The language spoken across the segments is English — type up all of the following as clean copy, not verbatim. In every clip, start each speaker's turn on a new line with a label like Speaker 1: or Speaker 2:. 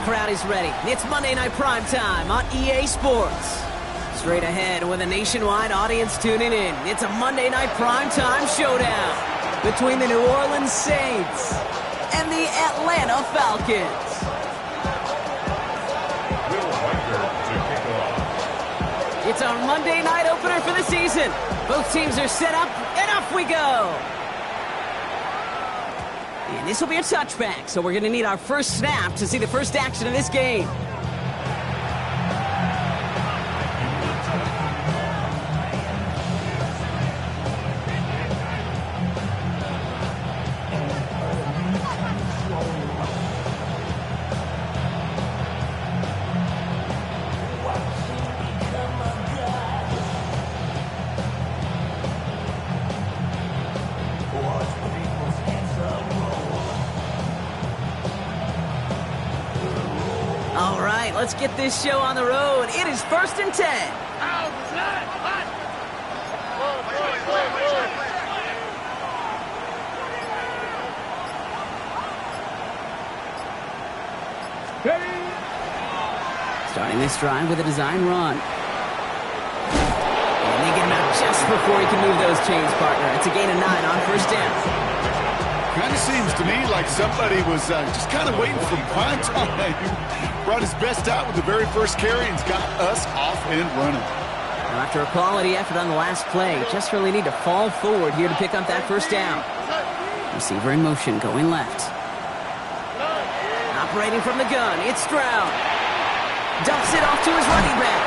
Speaker 1: crowd is ready. It's Monday Night Primetime on EA Sports. Straight ahead with a nationwide audience tuning in. It's a Monday Night Primetime showdown between the New Orleans Saints and the Atlanta Falcons. It's our Monday night opener for the season. Both teams are set up, and off we go. And this will be a touchback, so we're going to need our first snap to see the first action of this game. All right, let's get this show on the road. It is 1st and 10. Starting this drive with a design run. And they get him out just before he can move those chains, partner. It's a gain of 9 on 1st down.
Speaker 2: Kind of seems to me like somebody was just kind of waiting for prime time. Brought his best out with the very first carry and got us off and running.
Speaker 1: Now, after a quality effort on the last play, just really need to fall forward here to pick up that 1st down. Receiver in motion, going left. Operating from the gun, it's Stroud. Dumps it off to his running back.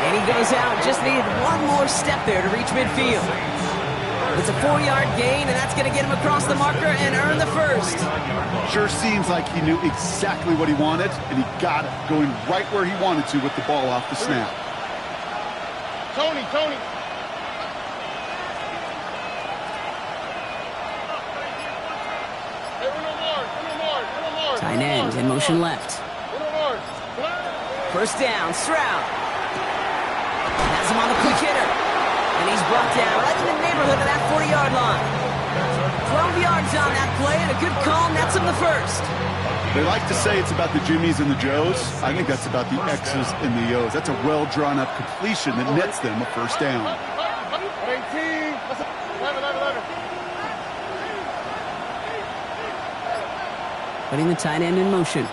Speaker 1: And he goes out, just needed one more step there to reach midfield. It's a 4-yard gain, and that's going to get him across the marker and earn the first.
Speaker 2: Sure seems like he knew exactly what he wanted, and he got it, going right where he wanted to with the ball off the snap.
Speaker 3: Tony.
Speaker 1: Tight end in motion left. 1st down, Stroud. Has him on the quick hitter. And he's brought down right in the neighborhood of that 40-yard line. 12 yards on that play, and a good call nets him the first.
Speaker 2: They like to say it's about the Jimmies and the Joes. I think that's about the X's and the O's. That's a well-drawn-up completion that nets them a 1st down.
Speaker 3: 18.
Speaker 1: Putting the tight end in motion.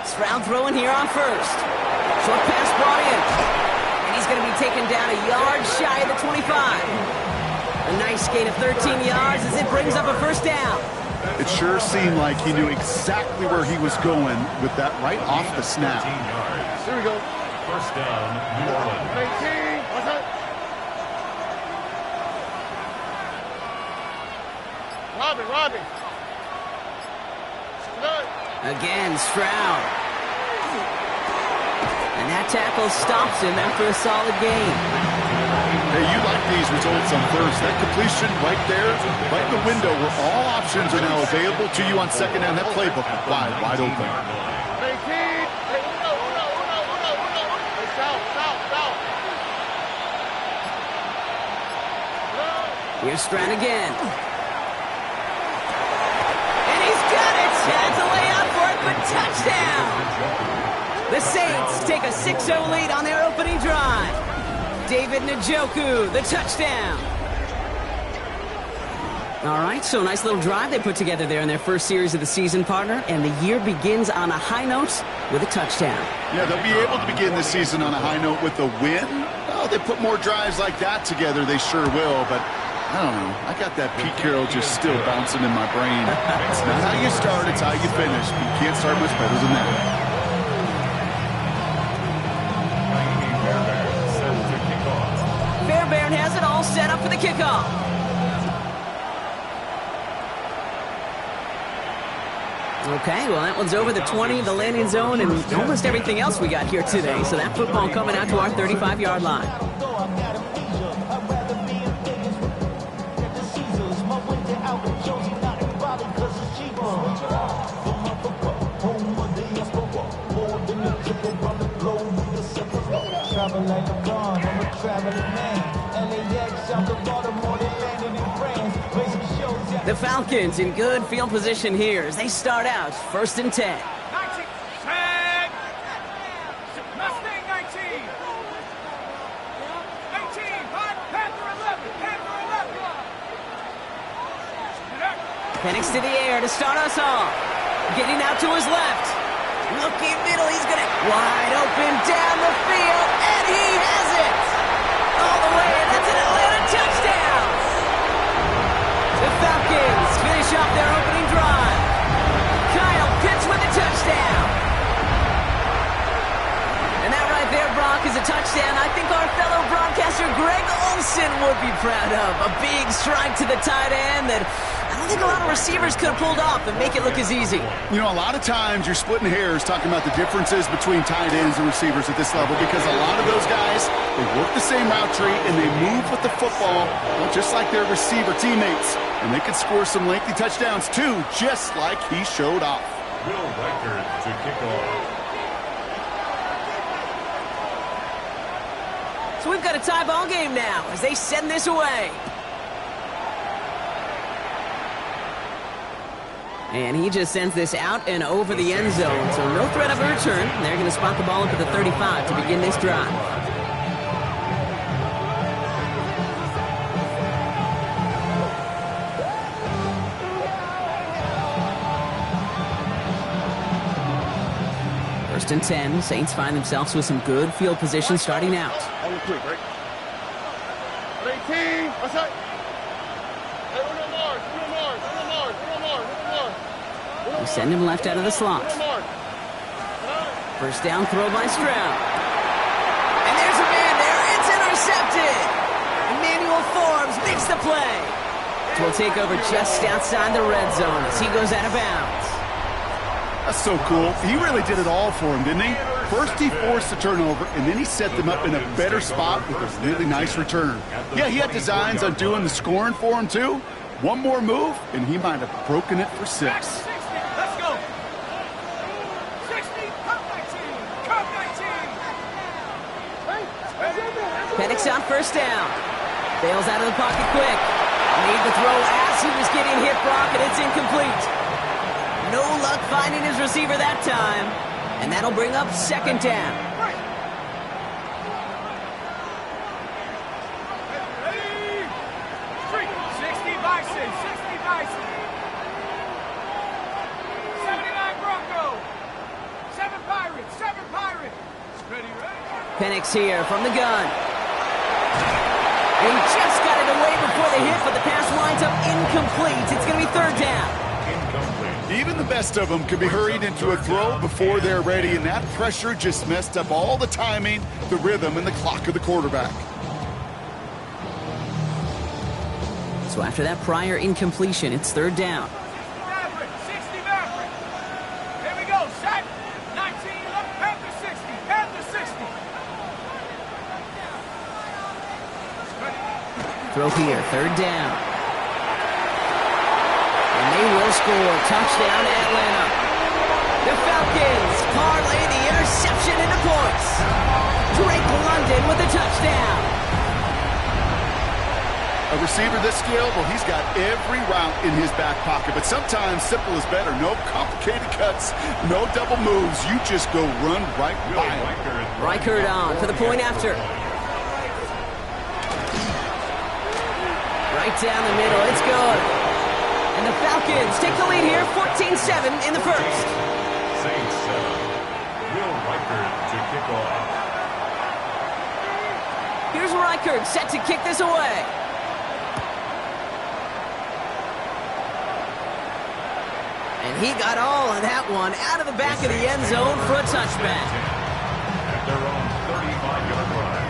Speaker 1: Stroud throwing here on 1st. Short pass brought in. And he's going to be taken down a yard shy of the 25. A nice gain of 13 yards as it brings up a 1st down.
Speaker 2: It sure seemed like he knew exactly where he was going with that right off the snap.
Speaker 3: Here we go.
Speaker 4: 1st down, New Orleans.
Speaker 3: 18. Robbie.
Speaker 1: Again, Stroud. And that tackle stops him after a solid gain.
Speaker 2: Hey, you like these results on 1st. That completion right there, right in the window where all options are now available to you on 2nd down. That playbook wide open.
Speaker 3: 18.
Speaker 1: Here's Stroud again. And he's got it! Has a layup for it, but touchdown! The Saints take a 6-0 lead on their opening drive. David Njoku, the touchdown. All right, so nice little drive they put together there in their first series of the season, partner, and the year begins on a high note with a touchdown.
Speaker 2: Yeah, they'll be able to begin the season on a high note with a win. Oh, they put more drives like that together, they sure will, but I don't know. I got that Pete Carroll just still bouncing in my brain. It's not how you start, it's how you finish. You can't start much better than that.
Speaker 1: Fairbairn has it all set up for the kickoff. Okay, well, that one's over the 20, the landing zone, and almost everything else we got here today. So that football coming out to our 35-yard line. The Falcons in good field position here as they start out 1st and 10.
Speaker 3: 19. Set. Mustang 19. 18. Panther 11. Panther 11.
Speaker 1: Penix to the air to start us off. Getting out to his left. Looking middle, he's going to wide open down the field, and he has it! All the way, and that's an Atlanta touchdown! The Falcons finish off their opening drive. Kyle Pitts with a touchdown. And that right there, Brock, is a touchdown I think our fellow broadcaster Greg Olsen would be proud of. A big strike to the tight end that I don't think a lot of receivers could have pulled off and make it look as easy.
Speaker 2: You know, a lot of times you're splitting hairs talking about the differences between tight ends and receivers at this level because a lot of those guys, they work the same route tree and they move with the football, well, just like their receiver teammates. And they could score some lengthy touchdowns too, just like he showed off.
Speaker 4: Will Reichard to kick off.
Speaker 1: So we've got a tie ball game now as they send this away. And he just sends this out and over the end zone, so no threat of a return. They're going to spot the ball up at the 35 to begin this drive. First and 10, Saints find themselves with some good field position starting out.
Speaker 3: On the quick, right? 18. What's that? Hey, Uno Mars.
Speaker 1: We send him left out of the slot. First down throw by Stroud. And there's a man there. It's intercepted. Emmanuel Forbes makes the play. We'll take over just outside the red zone as he goes out of bounds.
Speaker 2: That's so cool. He really did it all for him, didn't he? First he forced the turnover, and then he set them up in a better spot with a really nice return. Yeah, he had designs on doing the scoring for him, too. One more move, and he might have broken it for 6.
Speaker 3: Let's go. 60, come 19.
Speaker 1: Penix on first down. Bails out of the pocket quick. Made the throw as he was getting hit, Brock, and it's incomplete. No luck finding his receiver that time. And that'll bring up 2nd down.
Speaker 3: Ready? 60 Bison, 60 Bison. 79 Bronco. 7 Pirates, 7 Pirates. Ready, ready?
Speaker 1: Penix here from the gun. He just got it away before the hit, but the pass winds up incomplete. It's going to be 3rd down.
Speaker 2: Even the best of them could be hurried into a throw before they're ready, and that pressure just messed up all the timing, the rhythm, and the clock of the quarterback.
Speaker 1: So after that prior incompletion, it's 3rd down.
Speaker 3: 60 Maverick. Here we go. Set. 19 left. Panther 60. Panther 60.
Speaker 1: Throw here, 3rd down. And they will score. Touchdown, Atlanta. The Falcons parlay the interception into points. Drake London with a touchdown.
Speaker 2: A receiver this skilled, well, he's got every route in his back pocket, but sometimes simple is better. No complicated cuts, no double moves. You just go run right by him.
Speaker 1: Reichard on for the point after. Right down the middle. It's good. And the Falcons take the lead here, 14-7 in the first.
Speaker 4: Saints 7. Will Reichard to kick off.
Speaker 1: Here's Reichard set to kick this away. And he got all of that one out of the back of the end zone for a touchback.
Speaker 4: At their own 35-yard line.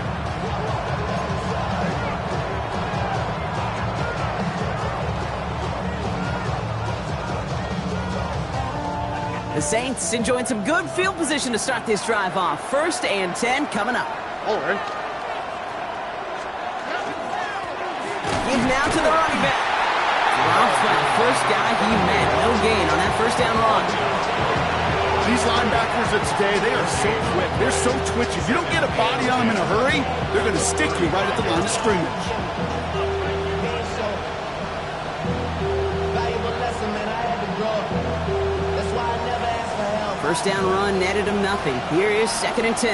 Speaker 1: The Saints enjoying some good field position to start this drive off. 1st and 10 coming up.
Speaker 3: All right.
Speaker 1: Give now to the running back. Drops by the first guy he met. No gain on that 1st down run.
Speaker 2: These linebackers of today, they are so quick. They're so twitchy. If you don't get a body on them in a hurry, they're going to stick you right at the line of scrimmage.
Speaker 1: First down run netted him nothing. Here is 2nd and 10.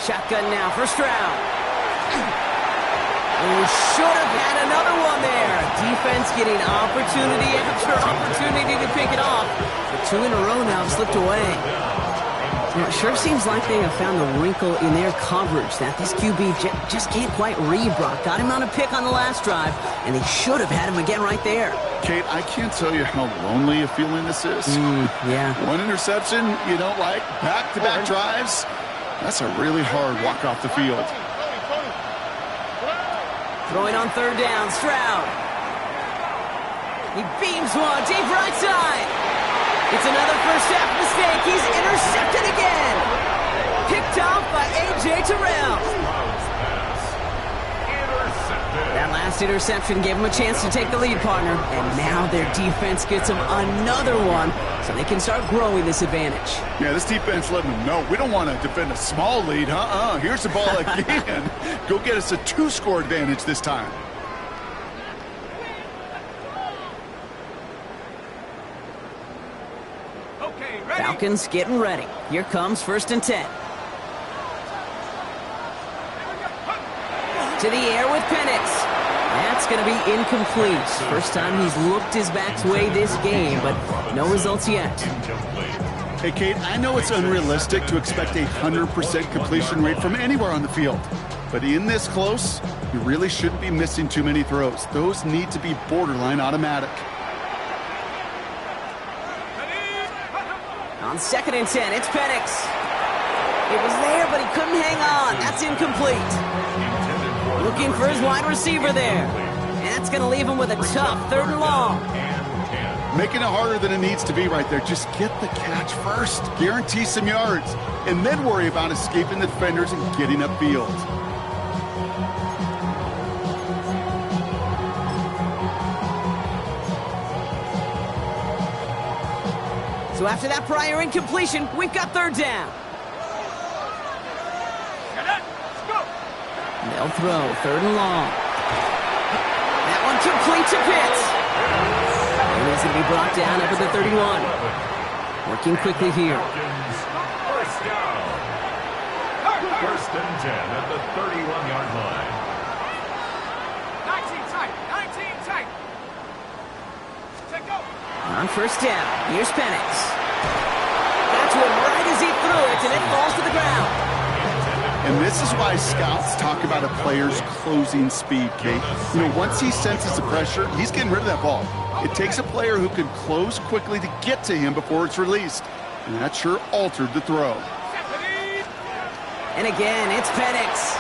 Speaker 1: Shotgun now for Stroud. He should have had another one there. Defense getting opportunity after opportunity to pick it off. But 2 in a row now have slipped away. You know, it sure seems like they have found the wrinkle in their coverage that this QB just can't quite read Brock. Got him on a pick on the last drive, and they should have had him again right there.
Speaker 2: Kate, I can't tell you how lonely a feeling this is.
Speaker 1: Yeah.
Speaker 2: One interception you don't like, back-to-back drives. That's a really hard walk off the field.
Speaker 1: Throwing on 3rd down, Stroud. He beams one, deep right side. It's another first half mistake. He's intercepted again. Picked off by A.J. Terrell. That last interception gave him a chance to take the lead, partner. And now their defense gets them another one, so they can start growing this advantage.
Speaker 2: Yeah, this defense letting them know we don't want to defend a small lead. Here's the ball again. Go get us a 2-score advantage this time.
Speaker 3: Okay, ready?
Speaker 1: Falcons getting ready. Here comes 1st and 10. To the air with Penix. That's going to be incomplete. First time he's looked his back's way this game, but no results yet.
Speaker 2: Hey, Kate, I know it's unrealistic to expect a 100% completion rate from anywhere on the field. But in this close, you really shouldn't be missing too many throws. Those need to be borderline automatic.
Speaker 1: On 2nd and 10, it's Penix. It was there, but he couldn't hang on. That's incomplete. Looking for his wide receiver there. And that's going to leave him with a tough 3rd and long.
Speaker 2: Making it harder than it needs to be right there. Just get the catch first. Guarantee some yards. And then worry about escaping the defenders and getting upfield.
Speaker 1: So after that prior incompletion, we've got 3rd down. They'll throw 3rd and long. That one complete to Pitts. And he's going to be brought down up at the 31. Working quickly here.
Speaker 4: First down. 1st and 10 at the 31-yard line.
Speaker 3: 19 tight. 19 tight. Take go.
Speaker 1: On 1st down, here's Penix. That's one right as he threw it, and it falls to the ground.
Speaker 2: And this is why scouts talk about a player's closing speed, Kate. You know, once he senses the pressure, he's getting rid of that ball. It takes a player who can close quickly to get to him before it's released. And that sure altered the throw.
Speaker 1: And again, it's Penix.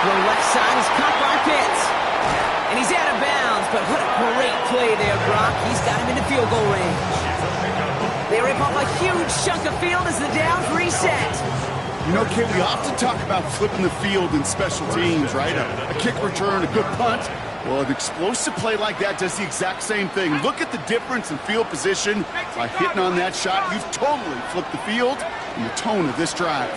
Speaker 1: The left side is caught by Pitts. And he's out of bounds, but what a great play there, Brock. He's got him into field goal range. They rip off a huge chunk of field as the downs reset.
Speaker 2: You know, Kate, we often talk about flipping the field in special teams, right? A kick return, a good punt. Well, an explosive play like that does the exact same thing. Look at the difference in field position. By hitting on that shot, you've totally flipped the field and the tone of this drive.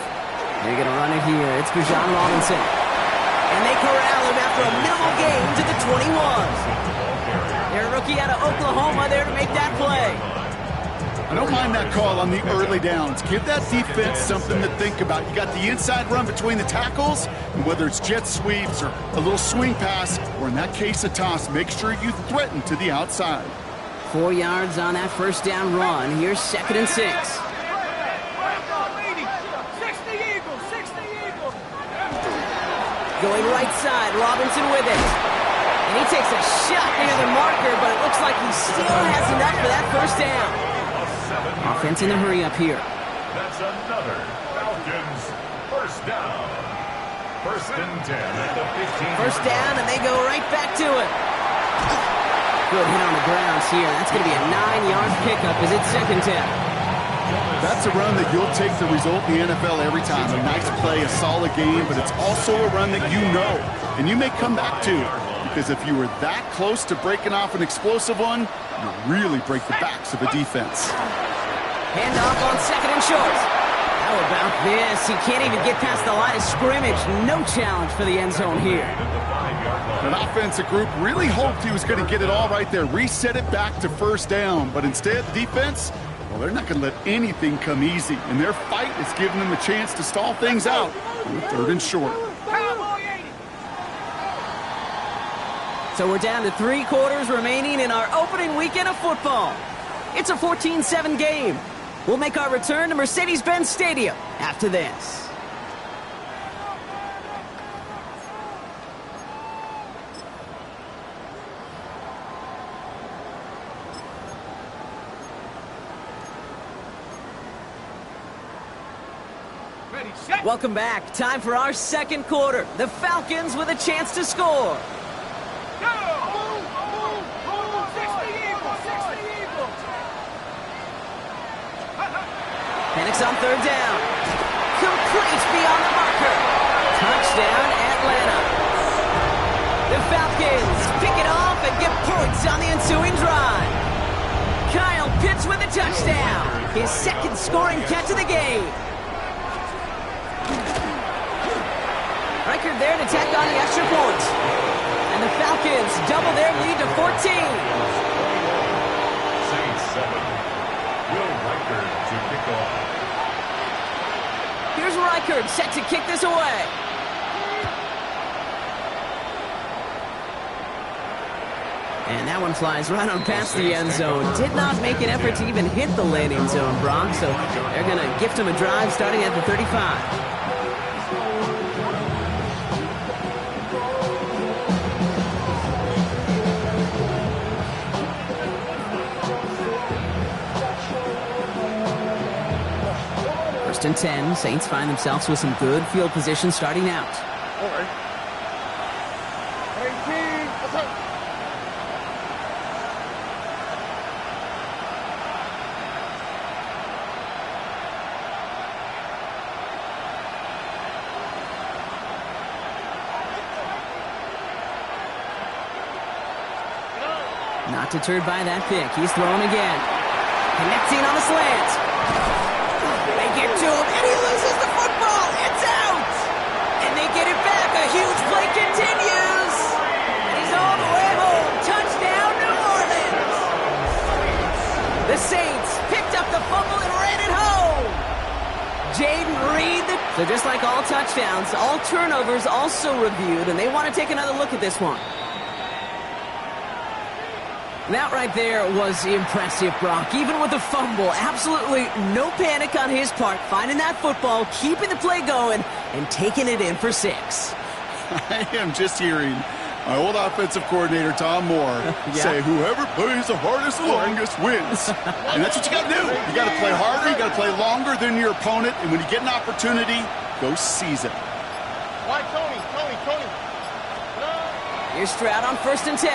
Speaker 1: They're going to run it here. It's Bijan Robinson. And they corral him after a minimal gain to the 21. Their rookie out of Oklahoma there to make that play.
Speaker 2: I don't mind that call on the early downs. Give that defense something to think about. You got the inside run between the tackles, and whether it's jet sweeps or a little swing pass, or in that case a toss, make sure you threaten to the outside.
Speaker 1: 4 yards on that 1st down run. Here's 2nd and 6.
Speaker 3: 60 Eagles, 60 Eagles.
Speaker 1: Going right side, Robinson with it. And he takes a shot near the marker, but it looks like he still has enough for that 1st down. Offense in the hurry up here.
Speaker 4: That's another Falcons 1st down. 1st and 10 at the 15.
Speaker 1: 1st down, and they go right back to it. Good hit on the grounds here. That's going to be a 9-yard pickup as it's 2nd down.
Speaker 2: That's a run that you'll take the result in the NFL every time. A nice play, a solid game, but it's also a run that you know, and you may come back to. Because if you were that close to breaking off an explosive one, you really break the backs of the defense.
Speaker 1: Handoff on 2nd and short. How about this? He can't even get past the line of scrimmage. No challenge for the end zone here.
Speaker 2: An offensive group really hoped he was going to get it all right there, reset it back to first down. But instead, the defense, well, they're not going to let anything come easy. And their fight is giving them a chance to stall things out on the 3rd and short.
Speaker 1: So we're down to 3 quarters remaining in our opening weekend of football. It's a 14-7 game. We'll make our return to Mercedes-Benz Stadium after this.
Speaker 3: Ready, set.
Speaker 1: Welcome back. Time for our second quarter. The Falcons with a chance to score.
Speaker 3: Go! 60 Eagles!
Speaker 1: Penix on 3rd down. Complete beyond the marker. Touchdown, Atlanta. The Falcons pick it off and get points on the ensuing drive. Kyle Pitts with a touchdown. His second scoring catch of the game. Reichard there to tack on the extra point. And the Falcons double their lead to 14.
Speaker 4: Saints 7. Will Reichard to kick off.
Speaker 1: Here's Reichard set to kick this away. And that one flies right on past the end zone. Did not make an effort to even hit the landing zone, Brock. So they're going to gift him a drive starting at the 35. First and 10. Saints find themselves with some good field position starting out.
Speaker 3: All right. 18, what's up?
Speaker 1: Not deterred by that pick. He's throwing again. Connecting on a slant. They get to him, and he loses the football. It's out. And they get it back. A huge play continues. And he's all the way home. Touchdown, New Orleans. The Saints picked up the fumble and ran it home. Jaden Reed. So just like all touchdowns, all turnovers also reviewed, and they want to take another look at this one. That right there was impressive, Brock. Even with the fumble, absolutely no panic on his part. Finding that football, keeping the play going, and taking it in for 6.
Speaker 2: I am just hearing my old offensive coordinator, Tom Moore, say, whoever plays the hardest, longest wins. And that's what you got to do. You got to play harder. You got to play longer than your opponent. And when you get an opportunity, go seize it.
Speaker 3: Why, Tony?
Speaker 1: Here's Stroud on 1st and 10.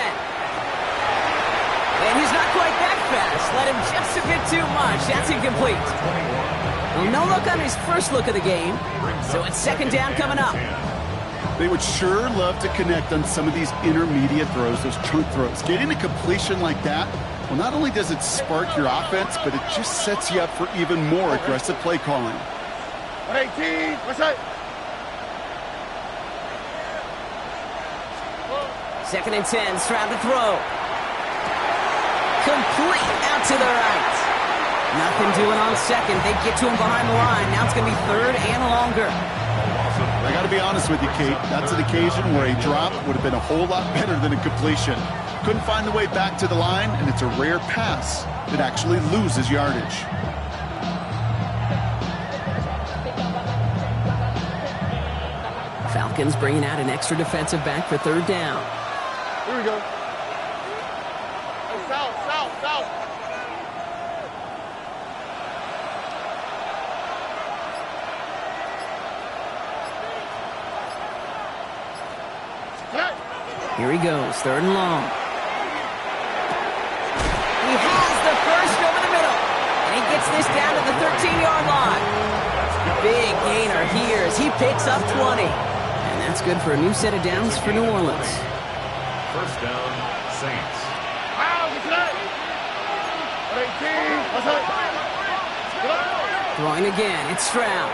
Speaker 1: And he's not quite that fast. Let him just a bit too much. That's incomplete. Well, no look on his first look of the game. So it's 2nd down coming up.
Speaker 2: They would sure love to connect on some of these intermediate throws, those chunk throws. Getting a completion like that, well, not only does it spark your offense, but it just sets you up for even more aggressive play calling.
Speaker 3: 18, what's that?
Speaker 1: 2nd and 10, Stroud to throw. Complete out to the right. Nothing doing on 2nd. They get to him behind the line. Now it's going to be 3rd and longer.
Speaker 2: I got to be honest with you, Kate. That's an occasion where a drop would have been a whole lot better than a completion. Couldn't find the way back to the line, and it's a rare pass that actually loses yardage.
Speaker 1: Falcons bringing out an extra defensive back for 3rd down.
Speaker 3: Here we go. South.
Speaker 1: Here he goes, 3rd and long. He has the first over the middle. And he gets this down to the 13-yard line. Big gainer here as he picks up 20. And that's good for a new set of downs for New Orleans.
Speaker 4: 1st down, Saints.
Speaker 3: Wow, get that. 18, what's that?
Speaker 1: Throwing again, it's Stroud.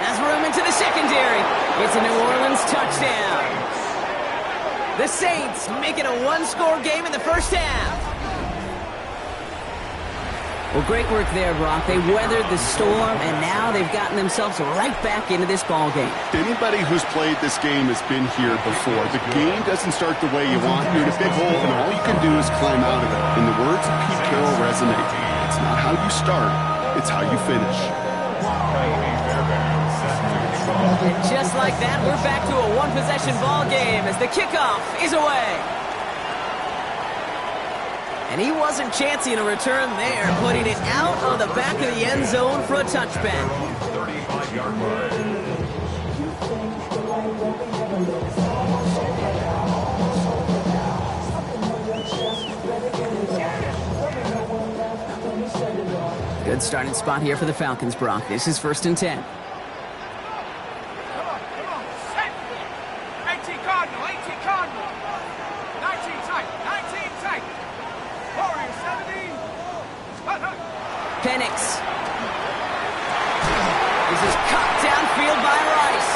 Speaker 1: Has room into the secondary. It's a New Orleans touchdown. The Saints make it a one-score game in the first half. Well, great work there, Brock. They weathered the storm, and now they've gotten themselves right back into this ball game.
Speaker 2: Anybody who's played this game has been here before. The game doesn't start the way you want. You're in a big hole, and all you can do is climb out of it. And the words of Pete Carroll resonate. It's not how you start, it's how you finish.
Speaker 1: And just like that, we're back to a one-possession ball game as the kickoff is away. And he wasn't chancing a return there, putting it out on the back of the end zone for a touchback.
Speaker 4: 35-yard line.
Speaker 1: Good starting spot here for the Falcons, Brock. This is 1st and 10.
Speaker 3: Come on, set. 18 Cardinal, 19 tight, 19 tight. Warrior 17.
Speaker 1: Penix. This is cut downfield by Rice.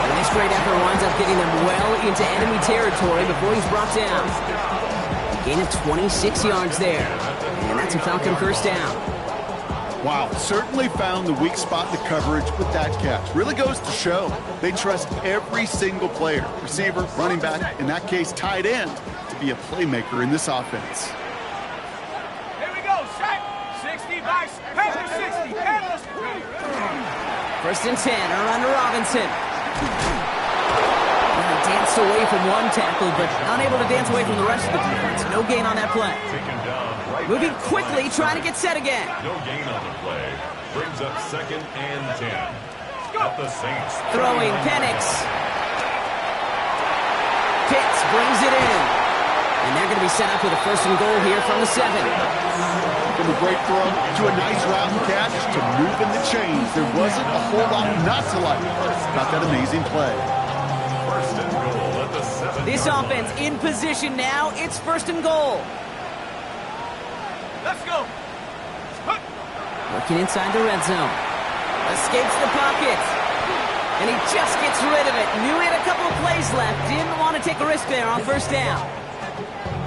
Speaker 1: And this great effort winds up getting them well into enemy territory before he's brought down. Gain of 26 yards there. And that's a Falcon first down.
Speaker 2: Wow, certainly found the weak spot in the coverage with that catch. Really goes to show they trust every single player, receiver, running back, in that case tight end, to be a playmaker in this offense.
Speaker 3: Here we go, set. 60 by Panther 60. Panthers.
Speaker 1: 1st and 10, around to Robinson. And he danced away from one tackle, but unable to dance away from the rest of the defense. No gain on that play.
Speaker 4: Taken down right
Speaker 1: Moving
Speaker 4: back.
Speaker 1: quickly, trying to get set again.
Speaker 4: No gain on the play. Brings up 2nd and 10. At the Saints.
Speaker 1: Throwing, Penix. Pitts brings it in. And they're going to be set up with a 1st and goal here from the 7.
Speaker 2: From a great throw to a nice route and catch to moving the chains. There wasn't a whole lot not to like about that amazing play.
Speaker 4: 1st and goal at the 7.
Speaker 1: This offense in position now. It's 1st and goal.
Speaker 3: Let's go.
Speaker 1: Working inside the red zone. Escapes the pocket. And he just gets rid of it. Knew he had a couple of plays left. Didn't want to take a risk there on 1st down.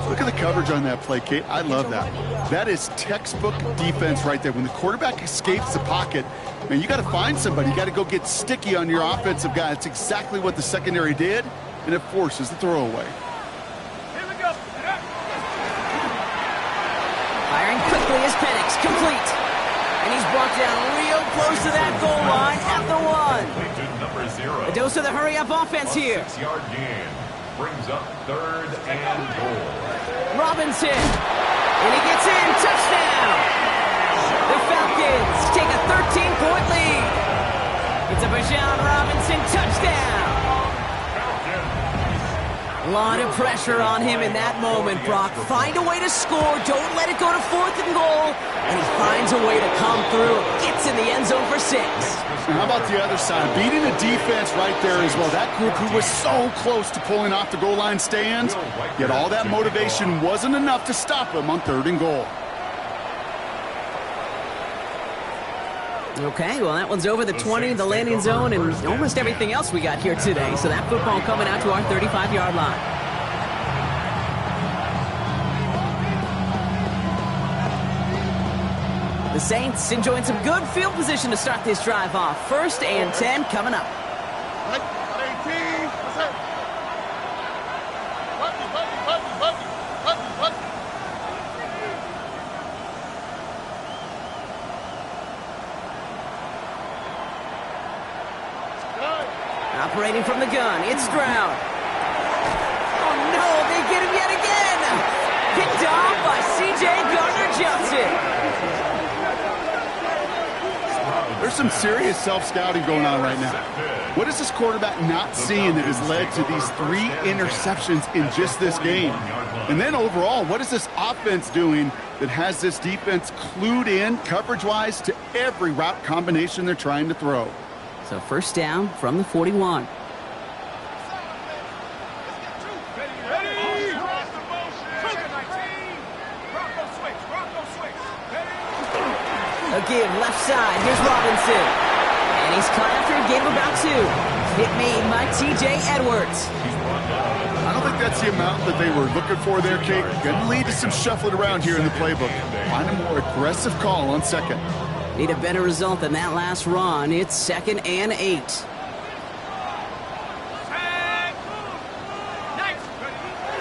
Speaker 2: Look at the coverage on that play, Kate. I love that. That is textbook defense right there. When the quarterback escapes the pocket, man, you got to find somebody. You got to go get sticky on your offensive guy. That's exactly what the secondary did, and it forces the throwaway.
Speaker 3: Here we go.
Speaker 1: Firing quickly is Penix. Complete. And he's brought down real close to that goal line at the 1.
Speaker 4: To number 0.
Speaker 1: A dose of the hurry-up offense here.
Speaker 4: 6-yard gain. Brings up 3rd and goal.
Speaker 1: Robinson. And he gets in. Touchdown. The Falcons take a 13-point lead. It's a Bijan Robinson touchdown. A lot of pressure on him in that moment, Brock. Find a way to score. Don't let it go to 4th and goal. And he finds a way to come through. Gets in the end zone for 6.
Speaker 2: Now, how about the other side? Beating the defense right there as well. That group who was so close to pulling off the goal stand stand, yet all that motivation wasn't enough to stop him on 3rd and goal.
Speaker 1: Okay, well, that one's over the 20, the landing zone, and almost everything else we got here today. So that football coming out to our 35-yard line. The Saints enjoying some good field position to start this drive off. 1st and 10 coming up. Operating from the gun, it's Stroud. Oh no, they get him yet again! Picked off by C.J. Gardner-Johnson.
Speaker 2: There's some serious self-scouting going on right now. What is this quarterback not seeing that has led to these 3 interceptions in just this game? And then overall, what is this offense doing that has this defense clued in coverage-wise to every route combination they're trying to throw?
Speaker 1: So 1st down from the 41. give left side. Here's Robinson. And he's caught after a game of about 2. Hit made by T.J. Edwards.
Speaker 2: I don't think that's the amount that they were looking for there, Kate. Going to lead to some shuffling around here in the playbook. Find a more aggressive call on second.
Speaker 1: Need a better result than that last run. It's 2nd and 8.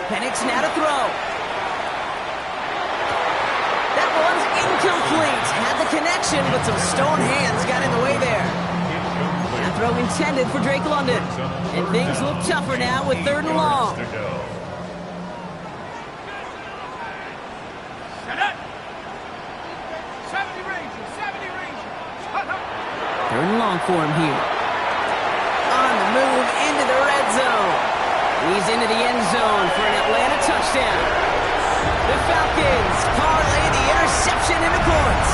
Speaker 1: Penix now to throw. That one's incomplete. Had the connection, but some stone hands got in the way there. That throw intended for Drake London. And things look tougher now with 3rd and long. Third and long for him here. On the move into the red zone. He's into the end zone for an Atlanta touchdown. The Falcons parlay the interception into points.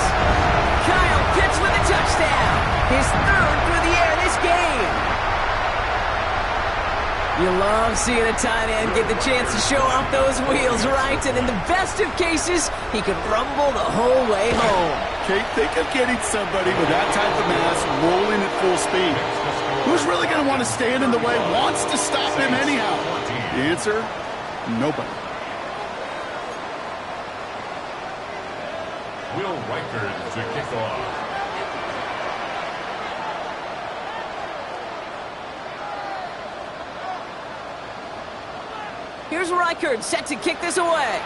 Speaker 1: Kyle Pitts with a touchdown. His 3rd through the air this game. You love seeing a tight end get the chance to show off those wheels, right? And in the best of cases, he could rumble the whole way home.
Speaker 2: Kate, think of getting somebody with that type of mass rolling at full speed. Who's really going to want to stand in the way, wants to stop him anyhow? The answer, nobody.
Speaker 4: Will Riker to kick off.
Speaker 1: Here's Reichard set to kick this away.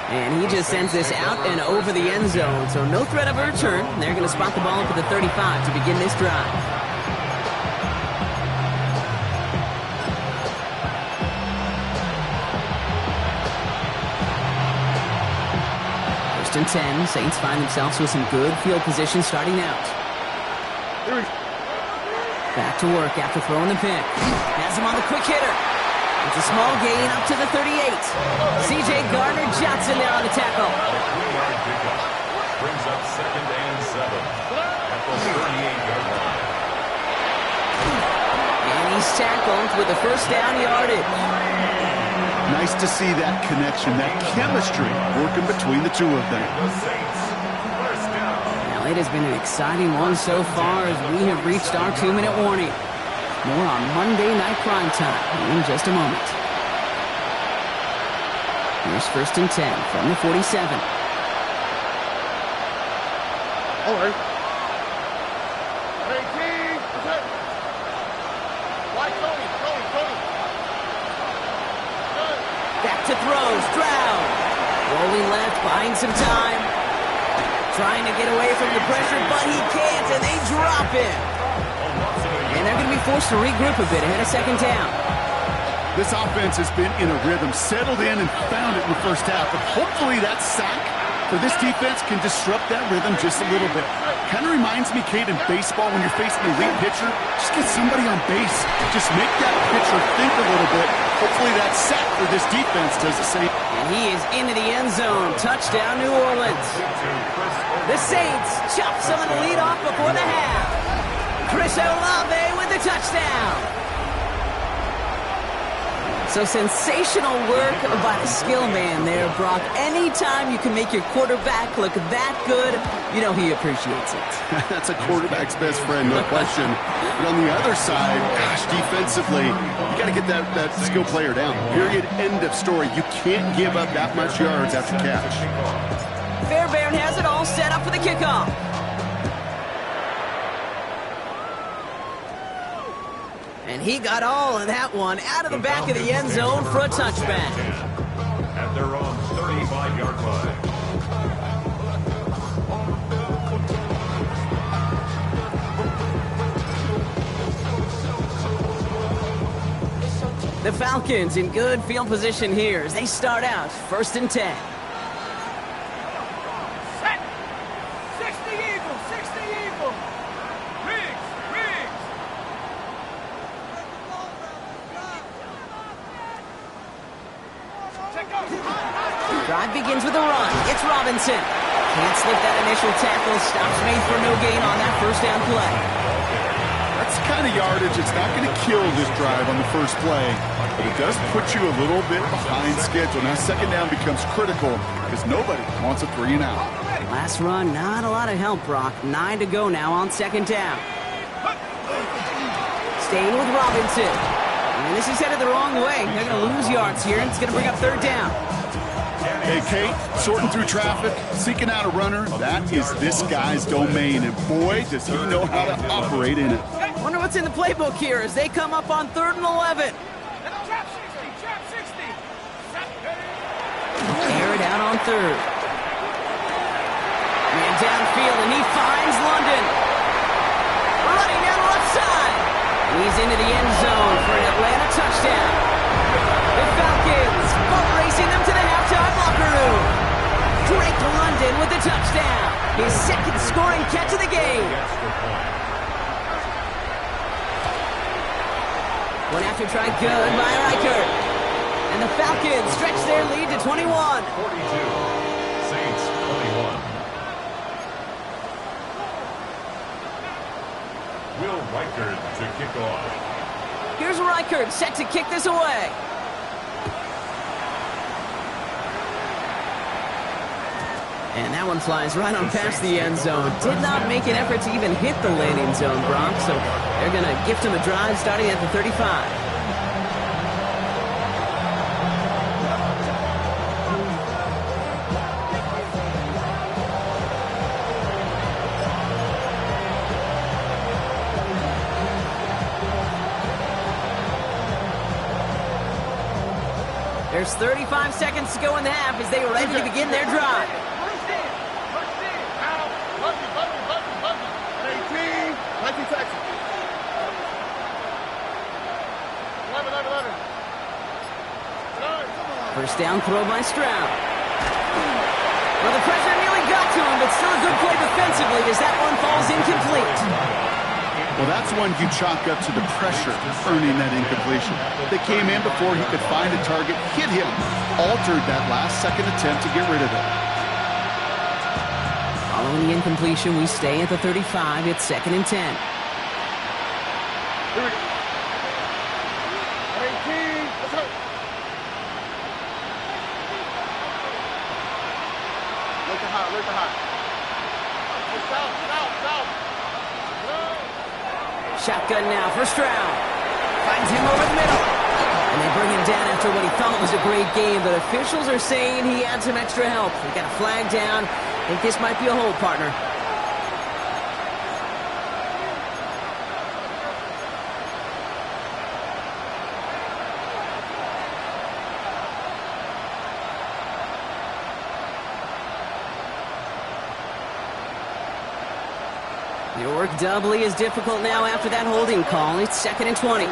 Speaker 1: And he just sends this out and over the end zone, so no threat of a return. They're going to spot the ball up at the 35 to begin this drive. First and 10, Saints find themselves with some good field position starting out. Back to work after throwing the pick. Has him on the quick hitter. It's a small gain up to the 38. C.J. Gardner-Johnson there on the tackle.
Speaker 4: Brings up 2nd and 7 at the 38-yard line.
Speaker 1: And he's tackled with the first down yardage.
Speaker 2: Nice to see that connection, that chemistry working between the two of them.
Speaker 4: The Saints, first down.
Speaker 1: Now, it has been an exciting one so far as we have reached our 2-minute warning. More on Monday Night Prime Time in just a moment. Here's first and 10 from the 47.
Speaker 3: All right. Hey, team. Why Tony?
Speaker 1: Back to throw. Stroud. Rolling left, buying some time. Trying to get away from the pressure, but he can't, and they drop him. And they're going to be forced to regroup a bit ahead of 2nd down.
Speaker 2: This offense has been in a rhythm, settled in and found it in the first half. But hopefully that sack for this defense can disrupt that rhythm just a little bit. Kind of reminds me, Kate, in baseball when you're facing an elite pitcher, just get somebody on base. Just make that pitcher think a little bit. Hopefully that sack for this defense does the same.
Speaker 1: And he is into the end zone. Touchdown, New Orleans. The Saints chop some of the lead off before the half. Chris Olave with the touchdown. So sensational work by the skill man there, Brock. Anytime you can make your quarterback look that good, you know he appreciates it.
Speaker 2: That's a quarterback's best friend, no question. But on the other side, gosh, defensively, you got to get that skill player down. Period, end of story. You can't give up that much yards after catch.
Speaker 1: Fairbairn has it all set up for the kickoff. And he got all of that one out of the back of the end zone for a touchback.
Speaker 4: At their own 35-yard line.
Speaker 1: The Falcons in good field position here as they start out first and 10.
Speaker 3: Set. 60 Eagles. 60 Eagles. Riggs.
Speaker 1: Drive begins with a run. It's Robinson. Can't slip that initial tackle. Stops made for no gain on that first down play.
Speaker 2: Let's kind of yardage, it's not going to kill this drive on the first play, but it does put you a little bit behind schedule. Now second down becomes critical because nobody wants a 3 and out.
Speaker 1: Last run, not a lot of help, Brock. 9 to go now on second down. Staying with Robinson. And this is headed the wrong way. They're going to lose yards here, and it's going to bring up third down.
Speaker 2: Hey, Kate, sorting through traffic, seeking out a runner, that is this guy's domain, and boy, does he know how to operate in it.
Speaker 1: Wonder what's in the playbook here as they come up on 3rd and 11.
Speaker 3: Trap 60, trap 60.
Speaker 1: Air it out on 3rd. Man downfield, and he finds London. Running down the left side. He's into the end zone for an Atlanta touchdown. The Falcons boat racing them to the halftime locker room. Drake London with the touchdown. His second scoring catch of the game. One after try good by Reichert. And the Falcons stretch their lead to 21.
Speaker 4: 42. Saints 21. Will Reichert to kick off.
Speaker 1: Here's Reichert set to kick this away. And that one flies right on past the end zone. Did not make an effort to even hit the landing zone, Brock. So they're going to gift him a drive starting at the 35. There's 35 seconds to go in the half as they are ready to begin their drive.
Speaker 3: 19 seconds. 11.
Speaker 1: First down throw by Stroud. Well, the pressure nearly got to him, but still a good play defensively as that one falls incomplete.
Speaker 2: Well, that's one you chalk up to the pressure earning that incompletion. They came in before he could find a target, hit him, altered that last-second attempt to get rid of it.
Speaker 1: Following the incompletion, we stay at the 35. It's 2nd and 10.
Speaker 3: Here we go. 18. Let's go. Look at high. South.
Speaker 1: Shotgun now for Stroud. Finds him over the middle. And they bring him down after what he thought was a great game, but officials are saying he had some extra help. They got a flag down. I think this might be a hold, partner. Your work doubly as difficult now after that holding call. It's 2nd and 20.
Speaker 3: 18.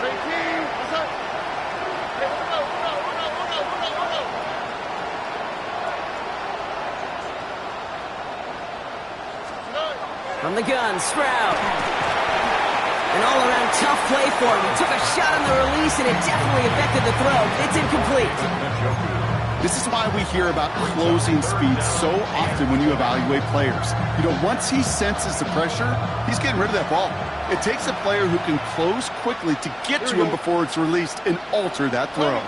Speaker 3: What's up? Hey, run out.
Speaker 1: From the gun, Stroud. An all-around tough play for him. He took a shot on the release, and it definitely affected the throw. It's incomplete.
Speaker 2: This is why we hear about closing speed so often when you evaluate players. You know, once he senses the pressure, he's getting rid of that ball. It takes a player who can close quickly to get to him before it's released and alter that throw.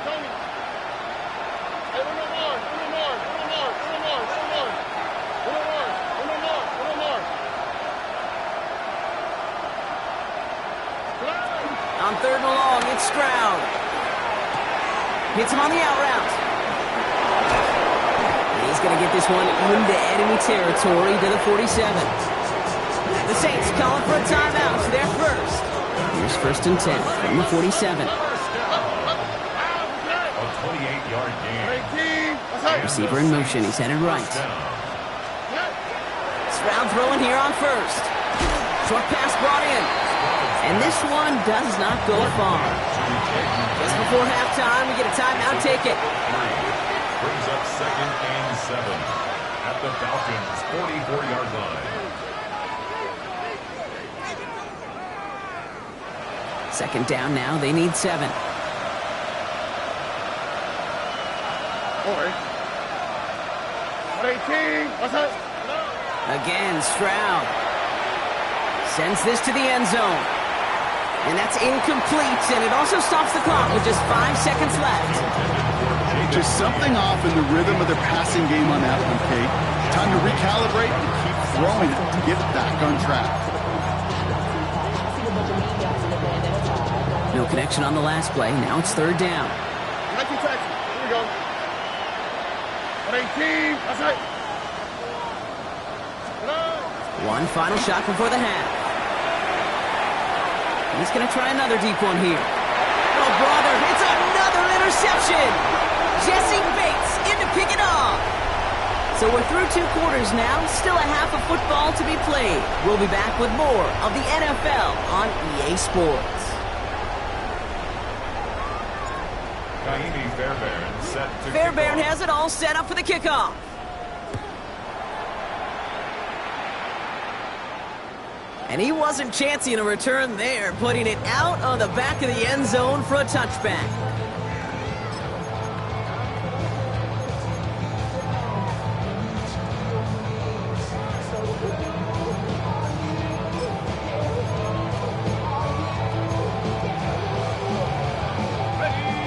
Speaker 1: On 3rd and long, it's Stroud. Hits him on the out route. He's going to get this one into enemy territory to the 47. The Saints calling for a timeout. They're first. Here's 1st and 10 from the 47.
Speaker 4: A 28-yard gain.
Speaker 1: Receiver in motion. He's headed right. Stroud throwing here on 1st. Short pass brought in. And this one does not go far. Just before halftime, we get a timeout. Take it.
Speaker 4: Brings up 2nd and 7 at the Falcons' 44-yard line.
Speaker 1: 2nd down now. They need 7.
Speaker 3: Boy. 18. What's up?
Speaker 1: Again, Stroud. Sends this to the end zone. And that's incomplete, and it also stops the clock with just 5 seconds left.
Speaker 2: Just something off in the rhythm of their passing game on that one, Kate. Time to recalibrate and keep throwing it to get it back on track.
Speaker 1: No connection on the last play. Now it's third down.
Speaker 3: Here we go. 18. That's right.
Speaker 1: One final shot before the half. He's going to try another deep one here. Oh, brother, it's another interception. Jesse Bates in to pick it off. So we're through 2 quarters now. Still a half of football to be played. We'll be back with more of the NFL on EA Sports.
Speaker 4: Kaimi Fairbairn set to
Speaker 1: Fairbairn
Speaker 4: kick off.
Speaker 1: has it all set up for the kickoff. And he wasn't chancing a return there, putting it out on the back of the end zone for a touchback.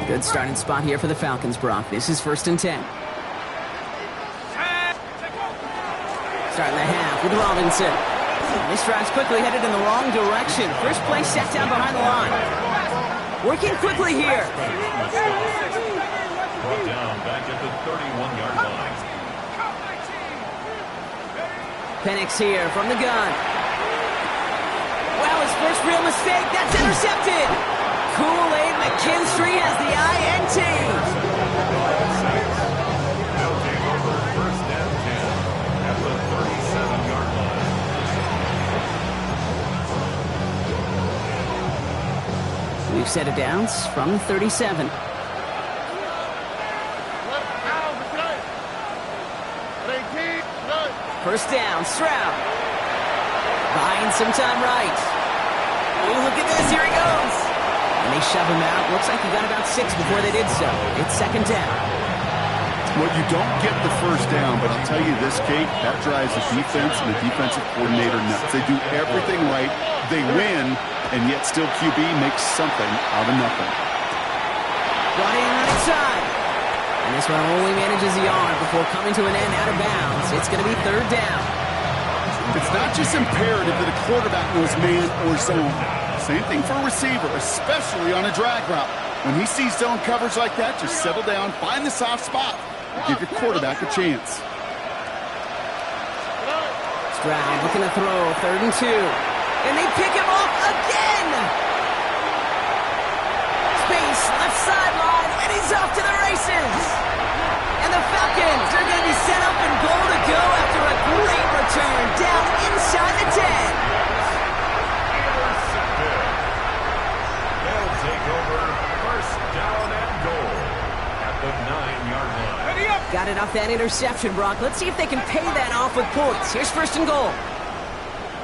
Speaker 1: Good starting spot here for the Falcons, Brock. This is 1st and 10. Starting the half with Robinson. This drive's quickly headed in the wrong direction. First play set down behind the line. Working quickly here.
Speaker 4: Brought down back at the 31-yard line.
Speaker 1: Penix here from the gun. Well, his first real mistake. That's intercepted. Kool-Aid McKinstry has the INT.
Speaker 4: They'll take over 1st and 10 at the 37-yard line.
Speaker 1: We've set it down from 37. First down, Stroud. Buying some time right. Oh, look at this, here he goes. And they shove him out. Looks like he got about 6 before they did so. It's 2nd down.
Speaker 2: Well, you don't get the first down, but I'll tell you this, Kate, that drives the defense and the defensive coordinator nuts. They do everything right. They win, and yet still QB makes something out of nothing.
Speaker 1: Brought in right side. And this one only manages a yard before coming to an end out of bounds. It's going to be 3rd down.
Speaker 2: It's not just imperative that a quarterback knows man or zone. Same thing for a receiver, especially on a drag route. When he sees zone coverage like that, just settle down, find the soft spot, and give your quarterback a chance.
Speaker 1: Stroud looking to throw, 3rd and 2. And they pick him off again! Space, left sideline, and he's off to the races! And the Falcons are going to be set up and goal to go after a great return down inside the 10.
Speaker 4: Intercepted. They'll take over 1st down and goal at the 9-yard line.
Speaker 3: Ready up.
Speaker 1: Got it off that interception, Brock. Let's see if they can pay that off with points. Here's 1st and goal.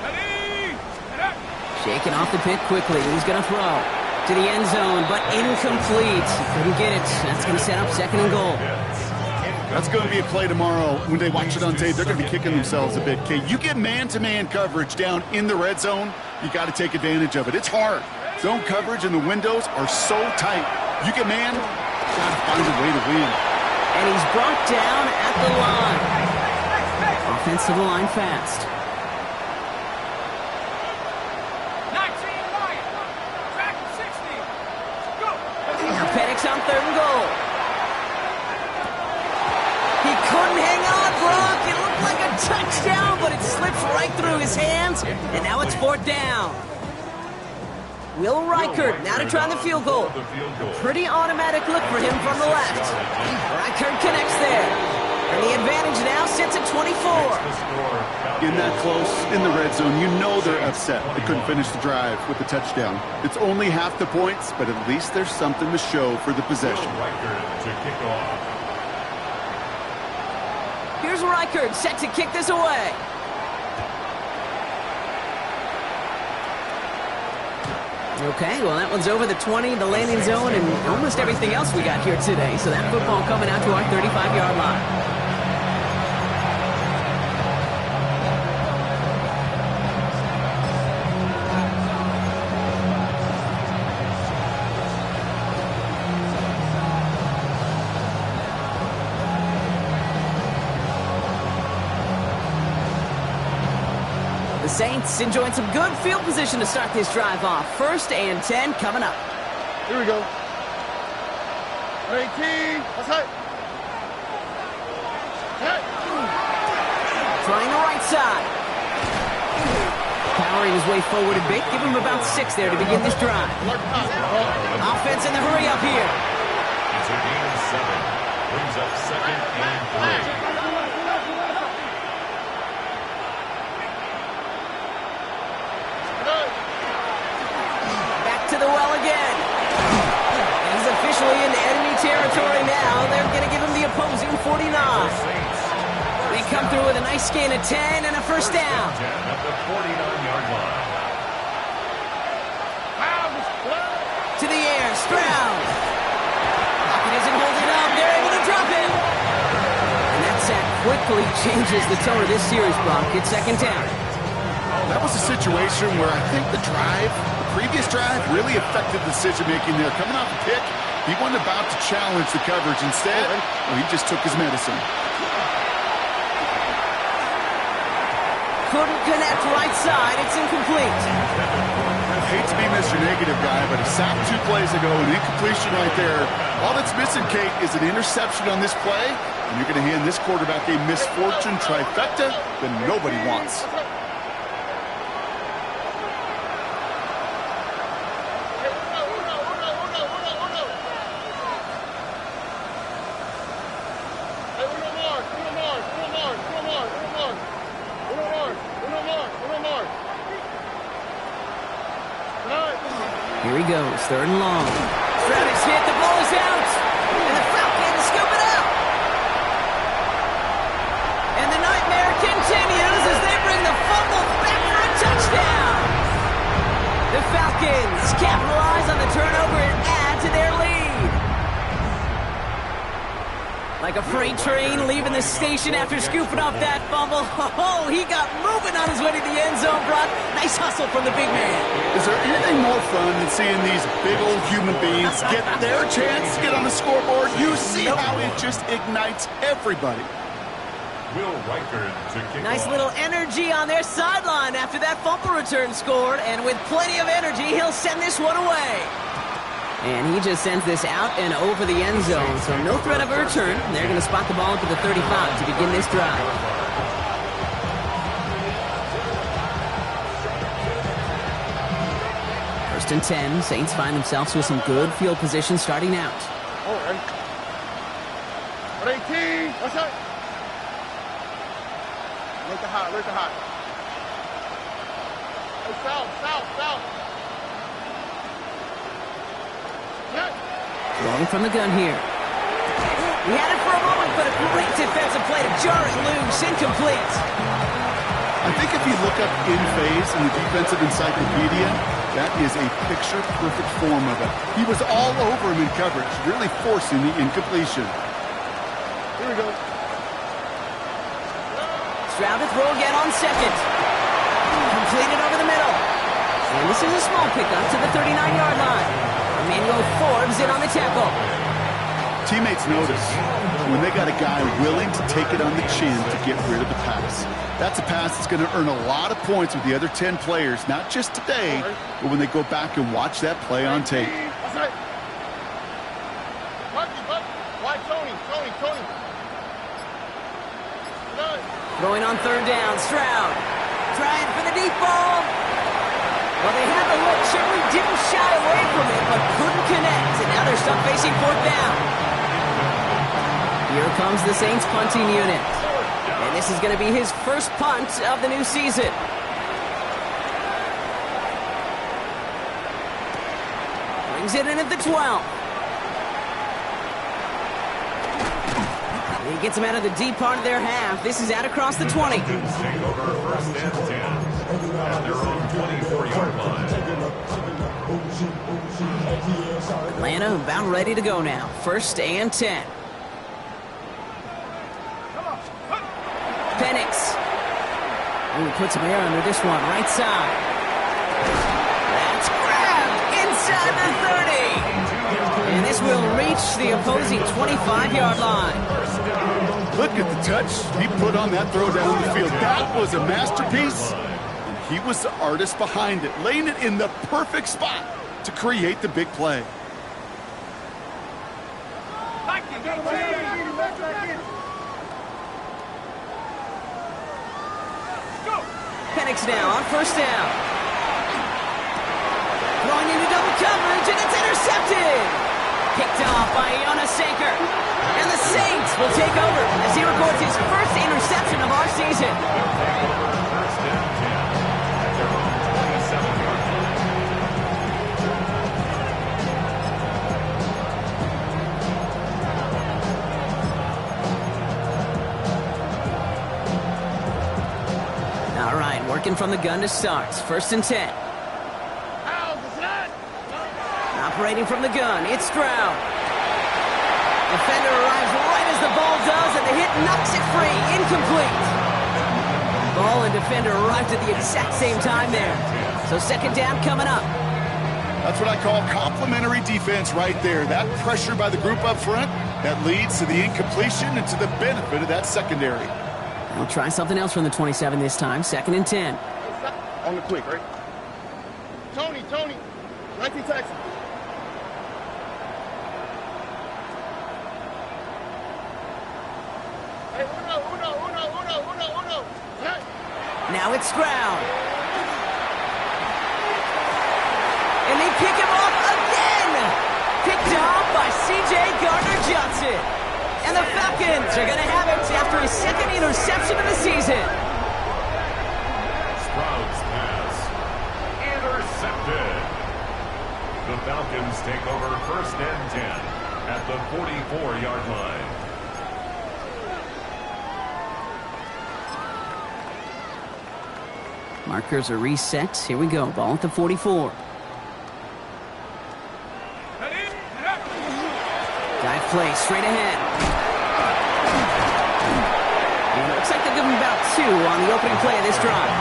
Speaker 3: Ready. Get up.
Speaker 1: Shaking off the pick quickly. He's going to throw to the end zone, but incomplete. He couldn't get it. That's going to set up 2nd and goal.
Speaker 2: That's going to be a play tomorrow. When they watch it on tape, they're going to be kicking themselves a bit, Kate. You get man-to-man coverage down in the red zone, you got to take advantage of it. It's hard. Zone coverage and the windows are so tight. You get man, got to find a way to win.
Speaker 1: And he's brought down at the line. Offense to the line fast.
Speaker 3: 19 Wyatt. Track 60. Go.
Speaker 1: Now Penix on 3rd and goal. He couldn't hang on, Brock. It looked like a touchdown, but it slips right through his hands. And now it's 4th down. Will Reichert now to try the field goal. Pretty automatic look for him from the left. Reichert connects there. And the advantage now sits at 24.
Speaker 2: In that close, in the red zone, you know they're upset. They couldn't finish the drive with the touchdown. It's only half the points, but at least there's something to show for the possession.
Speaker 4: Reichert to kick off.
Speaker 1: Here's Reichert set to kick this away. Okay, well, that one's over the 20, the landing zone, and almost everything else we got here today. So that football coming out to our 35-yard line. The Saints enjoying some good field position to start this drive off. 1st and 10 coming up.
Speaker 3: Here we go. 18. Outside.
Speaker 1: Trying the right side. Powering his way forward a bit. Give him about 6 there to begin this drive. Offense in the hurry up here.
Speaker 4: It's a gain of 7. Brings up 2nd and 3.
Speaker 1: Back to the well again. He's officially into enemy territory now. They're going to give him the opposing 49. They come through with a nice gain of 10 and a 1st down.
Speaker 4: 10 at the 49-yard line.
Speaker 1: To the air, Stroud. Pocket isn't holding up. They're able to drop him. And that sack quickly changes the tone of this series, Brock. It's 2nd down.
Speaker 2: That was a situation where I think the previous drive, really affected decision-making there. Coming off a pick, he wasn't about to challenge the coverage. Instead, he just took his medicine.
Speaker 1: Couldn't connect right side. It's incomplete.
Speaker 2: I hate to be Mr. Negative guy, but a sack 2 plays ago, an incompletion right there. All that's missing, Kate, is an interception on this play, and you're going to hand this quarterback a misfortune trifecta that nobody wants.
Speaker 1: Here he goes, 3rd and long. Stroud is hit, the ball is out, and the Falcons scoop it out. And the nightmare continues as they bring the fumble back for a touchdown. The Falcons capitalize on the turnover and add to their lead. Like a freight train leaving the station after scooping up that fumble. Oh, he got moving on his way to the end zone, Brock. Nice hustle from the big man.
Speaker 2: Is there anything more fun than seeing these big old human beings get their chance to get on the scoreboard? You see how it just ignites everybody.
Speaker 4: Will Riker to kick
Speaker 1: Nice
Speaker 4: off.
Speaker 1: little energy on their sideline after that fumble return scored, and with plenty of energy, he'll send this one away. And he just sends this out and over the end zone, so no threat of a return. They're going to spot the ball to the 35 to begin this drive. First and 10, Saints find themselves with some good field position starting out.
Speaker 3: Oh, ready? 18. What's up? Look at hot. Look at hot. Hey, south.
Speaker 1: Throwing from the gun here. He had it for a moment, but a great defensive play to jar it loose. Incomplete.
Speaker 2: I think if you look up in phase in the defensive encyclopedia, that is a picture-perfect form of it. He was all over him in coverage, really forcing the incompletion.
Speaker 3: Here we go.
Speaker 1: Stroud to throw again on 2nd. Completed over the middle. And this is a small pickup to the 39-yard line. Emmanuel Forbes in on the tackle.
Speaker 2: Teammates notice when they got a guy willing to take it on the chin to get rid of the pass. That's a pass that's going to earn a lot of points with the other 10 players, not just today, but when they go back and watch that play on tape.
Speaker 3: That's right. Why Tony?
Speaker 1: Throwing on 3rd down, Stroud. Trying for the deep ball. Well, they had the look, certainly didn't shy away from it, but couldn't connect, and now they're stuck facing 4th down. Here comes the Saints punting unit. And this is going to be his first punt of the new season. Brings it in at the 12. He gets him out of the deep part of their half. This is out across the 20.
Speaker 4: Take over 1st and 10 at their own 24-yard line.
Speaker 1: Atlanta about ready to go now. 1st and 10. Penix. Ooh, puts some air under this one. Right side. That's grabbed inside the 30. And this will reach the opposing 25-yard line.
Speaker 2: Look at the touch he put on that throw down the field. That was a masterpiece. He was the artist behind it, laying it in the perfect spot to create the big play.
Speaker 1: Penix now on first down. Throwing into double coverage, and it's intercepted. Picked off by Jonas Sanker. And the Saints will take over as he records his first interception of our season.
Speaker 4: First and 10 at their own 27-yard line.
Speaker 1: All right, working from the gun to start. First and 10. Operating from the gun, it's Stroud. Defender arrives right as the ball does, and the hit knocks it free. Incomplete. Ball and defender arrived at the exact same time there. So second down coming up.
Speaker 2: That's what I call complementary defense right there. That pressure by the group up front, that leads to the incompletion and to the benefit of that secondary.
Speaker 1: We'll try something else from the 27 this time. Second and 10.
Speaker 5: On the quick, right? Tony, 19 Texas. Hey, uno. Hey.
Speaker 1: Now it's Stroud. And they pick him off again. Picked off by C.J. Gardner-Johnson. And the Falcons are going to have it after his second interception of the season.
Speaker 4: Stroud's pass intercepted. The Falcons take over first and 10 at the 44-yard line.
Speaker 1: Markers are reset. Here we go. Ball at the 44. Dive play straight ahead. And it looks like they'll give him about 2 on the opening play of this drive.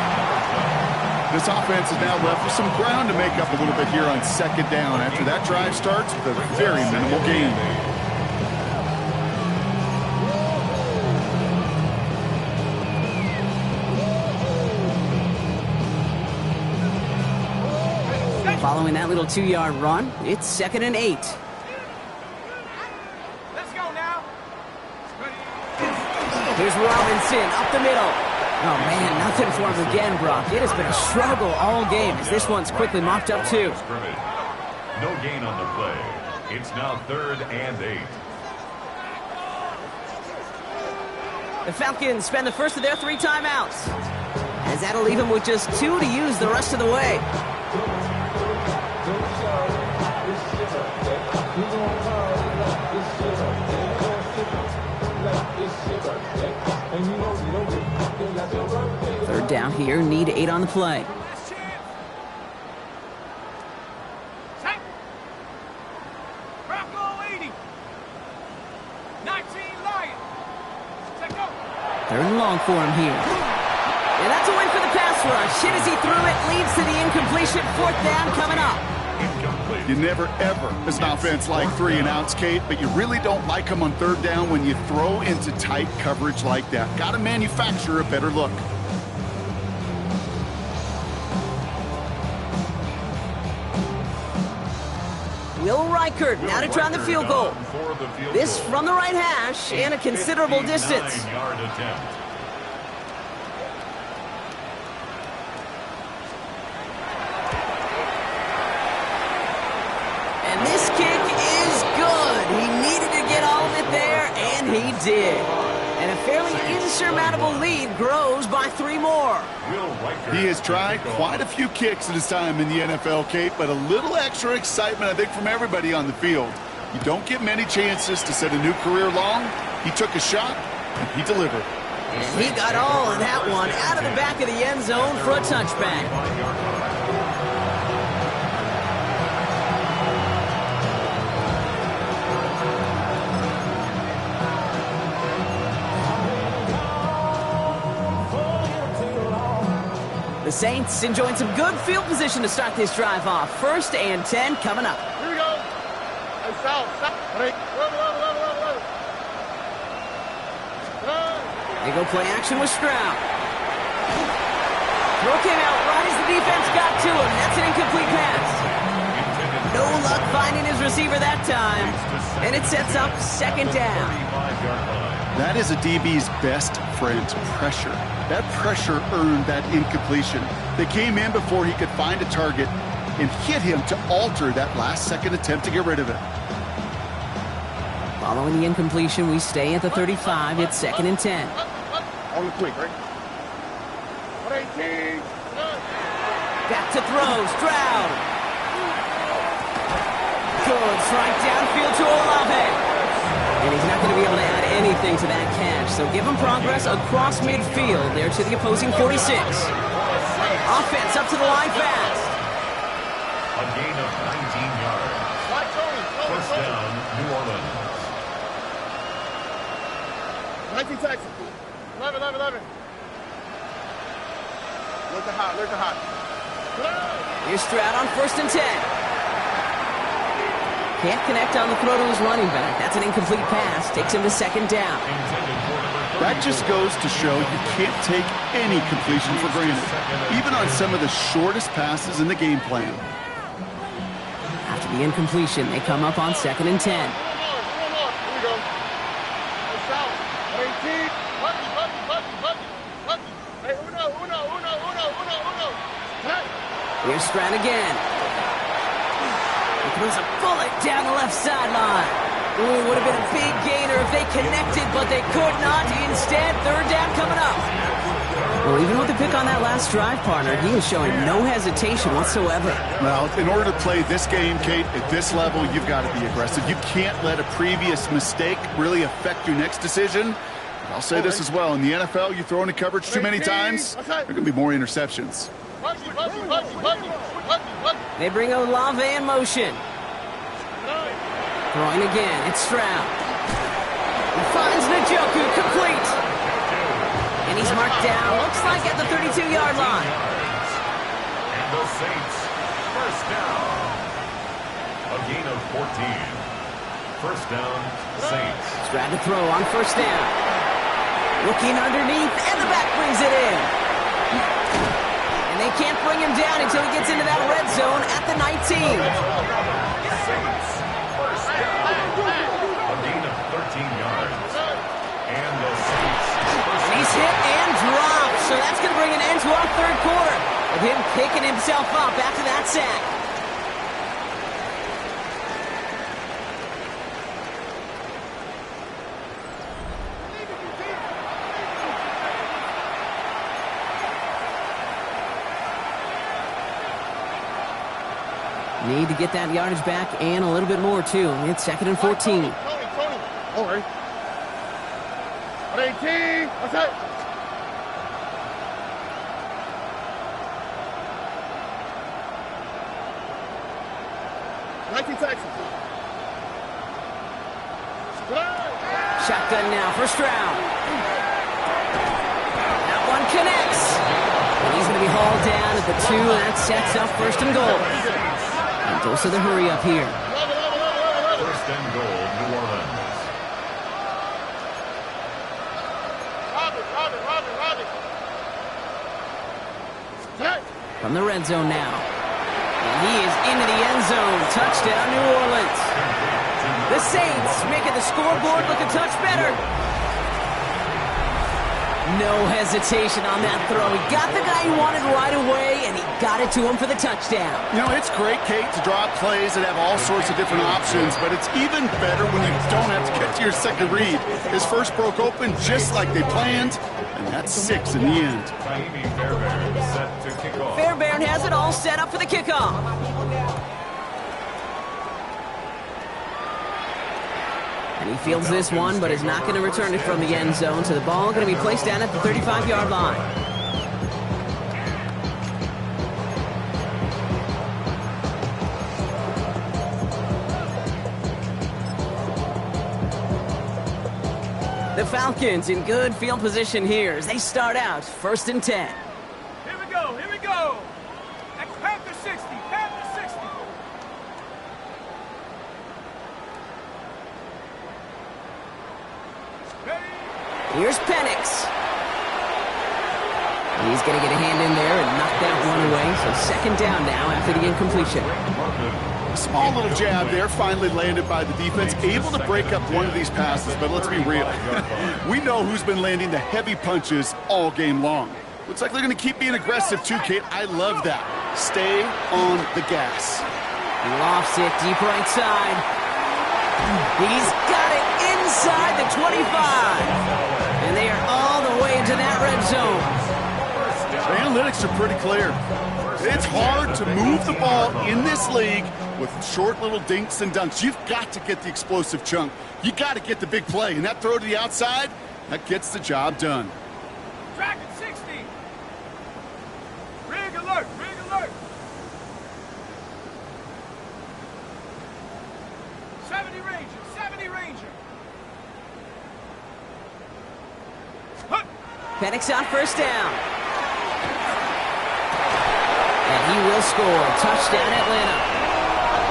Speaker 2: This offense is now left with some ground to make up a little bit here on second down after that drive starts with a very minimal gain.
Speaker 1: Following that little 2-yard run, it's second and 8.
Speaker 3: Let's go now.
Speaker 1: Here's Robinson up the middle. Oh, man, nothing for him again, Brock. It has been a struggle all game as this one's quickly mopped up, too.
Speaker 4: No gain on the play. It's now third and 8.
Speaker 1: The Falcons spend the first of their 3 timeouts, as that'll leave them with just 2 to use the rest of the way. Third down here, need 8 on the play. Third and long for him here. And that's a win for the pass rush. Hit as he threw it, leads to the incompletion. Fourth down coming up.
Speaker 2: You never, ever, as an offense, like 3-and-outs, Kate, but you really don't like them on third down when you throw into tight coverage like that. Got to manufacture a better look.
Speaker 1: Will Reichert now to try the field goal. This from the right hash and a considerable distance.
Speaker 4: 59-yard attempt.
Speaker 1: And this kick is good. He needed to get all of it there, and he did. And a fairly insurmountable lead grows by 3 more.
Speaker 2: He has tried quite a few kicks in his time in the NFL, Kate, but a little extra excitement, I think, from everybody on the field. You don't get many chances to set a new career long. He took a shot, and he delivered.
Speaker 1: And he got all of that one out of the back of the end zone for a touchback. The Saints enjoying some good field position to start this drive off. First and 10 coming up.
Speaker 5: Here we go. Hey, south. Hey.
Speaker 1: They go play action with Stroud. Throw came out right as the defense got to him. That's an incomplete pass. No luck finding his receiver that time. And it sets up second down.
Speaker 2: That is a DB's best friend, pressure. That pressure earned that incompletion. They came in before he could find a target and hit him to alter that last-second attempt to get rid of it.
Speaker 1: Following the incompletion, we stay at the 35. It's 2nd and 10.
Speaker 5: On the quick, right? 18.
Speaker 1: Back to throw. Stroud. Good strike downfield to Olave. And he's not going to be able to add anything to that catch. So give him progress across midfield there to the opposing 46. Offense up to the line fast.
Speaker 4: A gain of 19 yards. First down, New Orleans.
Speaker 5: 19 Texas. 11. Look at hot.
Speaker 1: Here's Stroud on 1st and 10. Can't connect on the throw to his running back. That's an incomplete pass. Takes him to 2nd down.
Speaker 2: That just goes to show you can't take any completion for granted, even on some of the shortest passes in the game plan.
Speaker 1: After the incompletion, they come up on 2nd and 10.
Speaker 5: Here we go. Let's out. 18. Lucky. Hey, uno. Hey.
Speaker 1: Here's Stroud again. He throws a bullet down the left sideline. Ooh, would have been a big gainer if they connected, but they could not. Instead, 3rd down coming up. Well, even with the pick on that last drive, partner, he was showing no hesitation whatsoever.
Speaker 2: Well, in order to play this game, Kate, at this level, you've got to be aggressive. You can't let a previous mistake really affect your next decision. I'll say this as well. In the NFL, you throw into coverage too many times, there are going to be more interceptions.
Speaker 1: They bring Olave in motion. Throwing again. It's Stroud. He finds Njoku complete. And he's marked down. Looks like at the 32-yard line.
Speaker 4: And the Saints, first down. A gain of 14. First down, Saints.
Speaker 1: Stroud to throw on 1st down. Looking underneath, and the back brings it in. And they can't bring him down until he gets into that red zone at the 19.
Speaker 4: Saints, first down. A gain of 13 yards. And the Saints,
Speaker 1: He's hit and dropped, so that's going to bring an end to our 3rd quarter with him picking himself up after that sack. Need to get that yardage back and a little bit more, too. It's 2nd and 14.
Speaker 5: Tony. All right. 18. Okay. Texas.
Speaker 1: Shotgun now for Stroud. That one connects. And he's going to be hauled down at the 2, and that sets up 1st and goal. And goes to the hurry up here.
Speaker 4: 1st and goal, New Orleans.
Speaker 1: From the red zone now. And he is into the end zone. Touchdown, New Orleans. The Saints making the scoreboard look a touch better. No hesitation on that throw. He got the guy he wanted right away, and he got it to him for the touchdown.
Speaker 2: You know, it's great, Kate, to draw plays that have all sorts of different options, but it's even better when you don't have to get to your second read. His first broke open just like they planned, and that's 6 in the end.
Speaker 4: Taimi Fairbairn set to kick off.
Speaker 1: Fairbairn has it all set up for the kickoff. And he fields this one, but is not going to return it from the end zone. So the ball going to be placed down at the 35-yard line. The Falcons in good field position here as they start out 1st and 10.
Speaker 3: Here we go. That's Panther 60.
Speaker 1: Here's Penix. He's going to get a hand in there and knock that one away. So second down now after the incompletion.
Speaker 2: Small little jab there, finally landed by the defense. Able to break up one of these passes, but let's be real. We know who's been landing the heavy punches all game long. Looks like they're going to keep being aggressive too, Kate. I love that. Stay on the gas.
Speaker 1: He lofts it deep right side. He's got it inside the 25. And they are all the way into that red zone.
Speaker 2: The analytics are pretty clear. It's hard to move the ball in this league with short little dinks and dunks. You've got to get the explosive chunk. You got to get the big play. And that throw to the outside, that gets the job done.
Speaker 3: Track at 60. Rig alert, rig alert. 70 Ranger, 70 Ranger.
Speaker 1: Penix on first down. And he will score. Touchdown, Atlanta.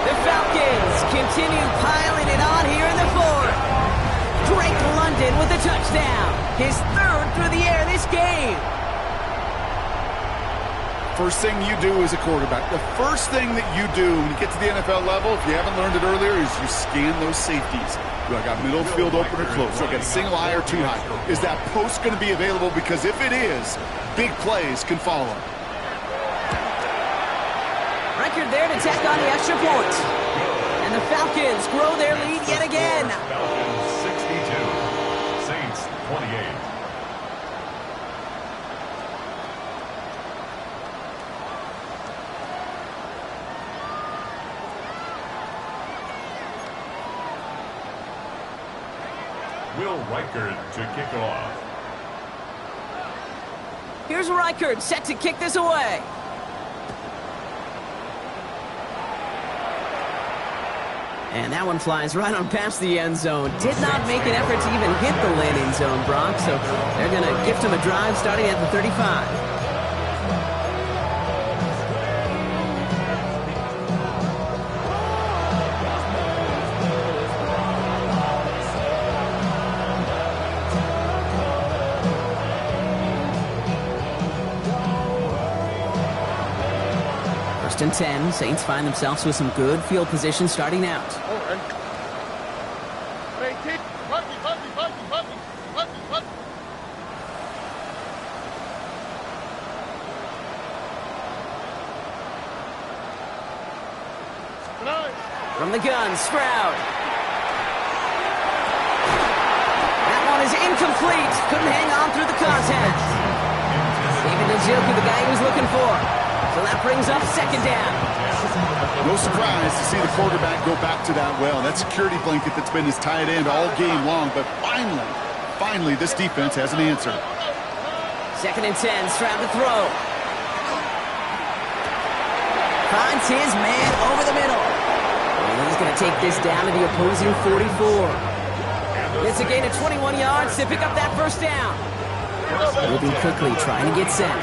Speaker 1: The Falcons continue piling it on here in the fourth. Drake London with a touchdown. His third through the air this game.
Speaker 2: First thing you do as a quarterback, the first thing that you do when you get to the NFL level, if you haven't learned it earlier, is you scan those safeties. Do I got middle field open or close? Do I got a single high or too high? Is that post going to be available? Because if it is, big plays can follow.
Speaker 1: Record there to tack on the extra point. And the Falcons grow their lead yet again.
Speaker 4: Falcons 62, Saints 28. Will Reichard to kick off.
Speaker 1: Here's Reichard set to kick this away. And that one flies right on past the end zone. Did not make an effort to even hit the landing zone, Brock. So they're going to gift him a drive starting at the 35. First and 10. Saints find themselves with some good field position starting out. From the gun, Stroud. That one is incomplete. Couldn't hang on through the contact. David Njoku, the guy he was looking for. So that brings up second down.
Speaker 2: No surprise to see the quarterback go back to that well. That security blanket that's been his tight end all game long. But finally, this defense has an answer.
Speaker 1: Second and 10, Stroud to throw. Finds his man over the middle. And he's going to take this down to the opposing 44. It's a gain of 21 yards to pick up that first down. Moving quickly, trying to get set.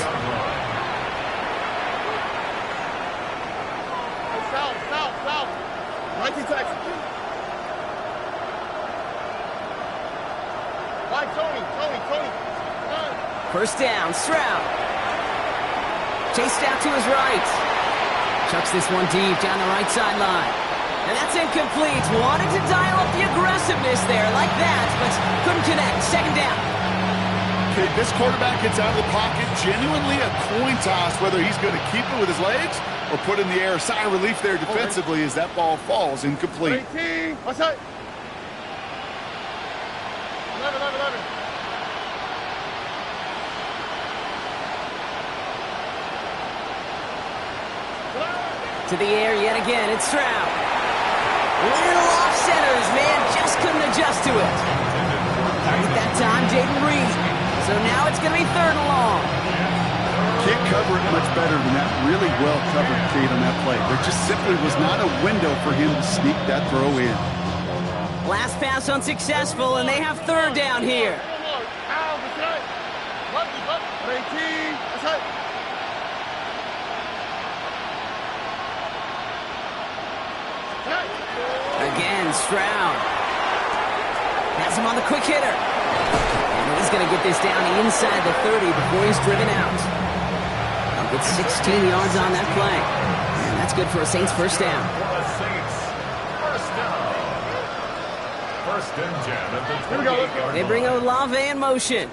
Speaker 1: First down, Stroud. Chased out to his right. Chucks this one deep down the right sideline. And that's incomplete. Wanted to dial up the aggressiveness there like that, but couldn't connect. Second down.
Speaker 2: Okay, this quarterback gets out of the pocket. Genuinely a coin toss whether he's going to keep it with his legs or put in the air. Sigh of relief there defensively as that ball falls incomplete.
Speaker 5: 18. What's that? 11.
Speaker 1: To the air yet again, it's Stroud. Little off centers, man, just couldn't adjust to it. At that time, Jaden Reed. So now it's going to be third and long.
Speaker 2: Can't cover it much better than that. Really well covered, Kate, on that play. There just simply was not a window for him to sneak that throw in.
Speaker 1: Last pass unsuccessful, and they have third down here. Again, Stroud has him on the quick hitter. And He's going to get this down inside the 30 before he's driven out. He'll get 16 yards on that play. And that's good for a Saints first down.
Speaker 4: For the Saints, first down. First and 10 at the 28-yard
Speaker 1: They bring
Speaker 4: line.
Speaker 1: Olave in motion.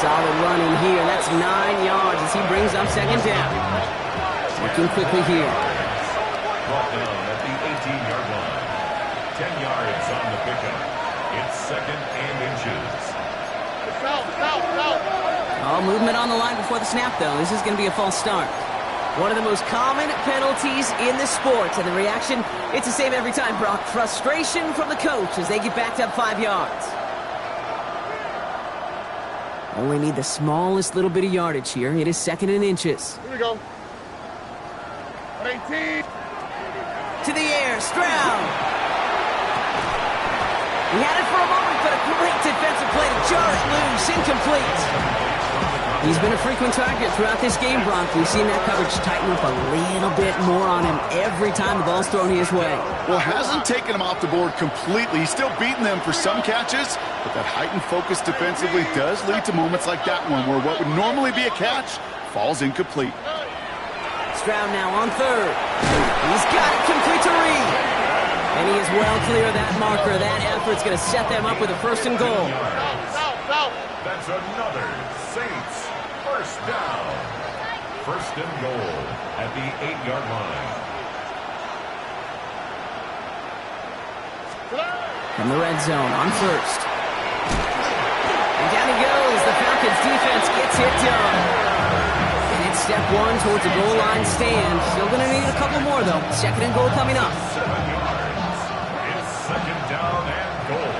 Speaker 1: Solid run in here. That's 9 yards as he brings up second down. Working quickly here.
Speaker 4: Brought down at the 18-yard line. 10 yards on the pickup. It's second and inches.
Speaker 1: Oh, movement on the line before the snap, though. This is going to be a false start. One of the most common penalties in the sport. And the reaction, it's the same every time, Brock. Frustration from the coach as they get backed up 5 yards. Only need the smallest little bit of yardage here. It is second and inches.
Speaker 5: Here we go. 18.
Speaker 1: To the air, Stroud. He had it for a moment, but a great defensive play to jar it loose. Incomplete. He's been a frequent target throughout this game, Brock. We've seen that coverage tighten up a little bit more on him every time the ball's thrown his way.
Speaker 2: Well, hasn't taken him off the board completely. He's still beating them for some catches, but that heightened focus defensively does lead to moments like that one where what would normally be a catch falls incomplete.
Speaker 1: Stroud now on third. He's got it complete to Reed. And he is well clear of that marker. That effort's going to set them up with a first and goal.
Speaker 4: That's another Saints first down. First and goal at the 8-yard line.
Speaker 1: From the red zone on first. And down he goes. The Falcons defense gets it done. And it's step one towards a goal line stand. Still going to need a couple more, though. Second and goal coming up.
Speaker 4: 7 yards. It's second down and goal.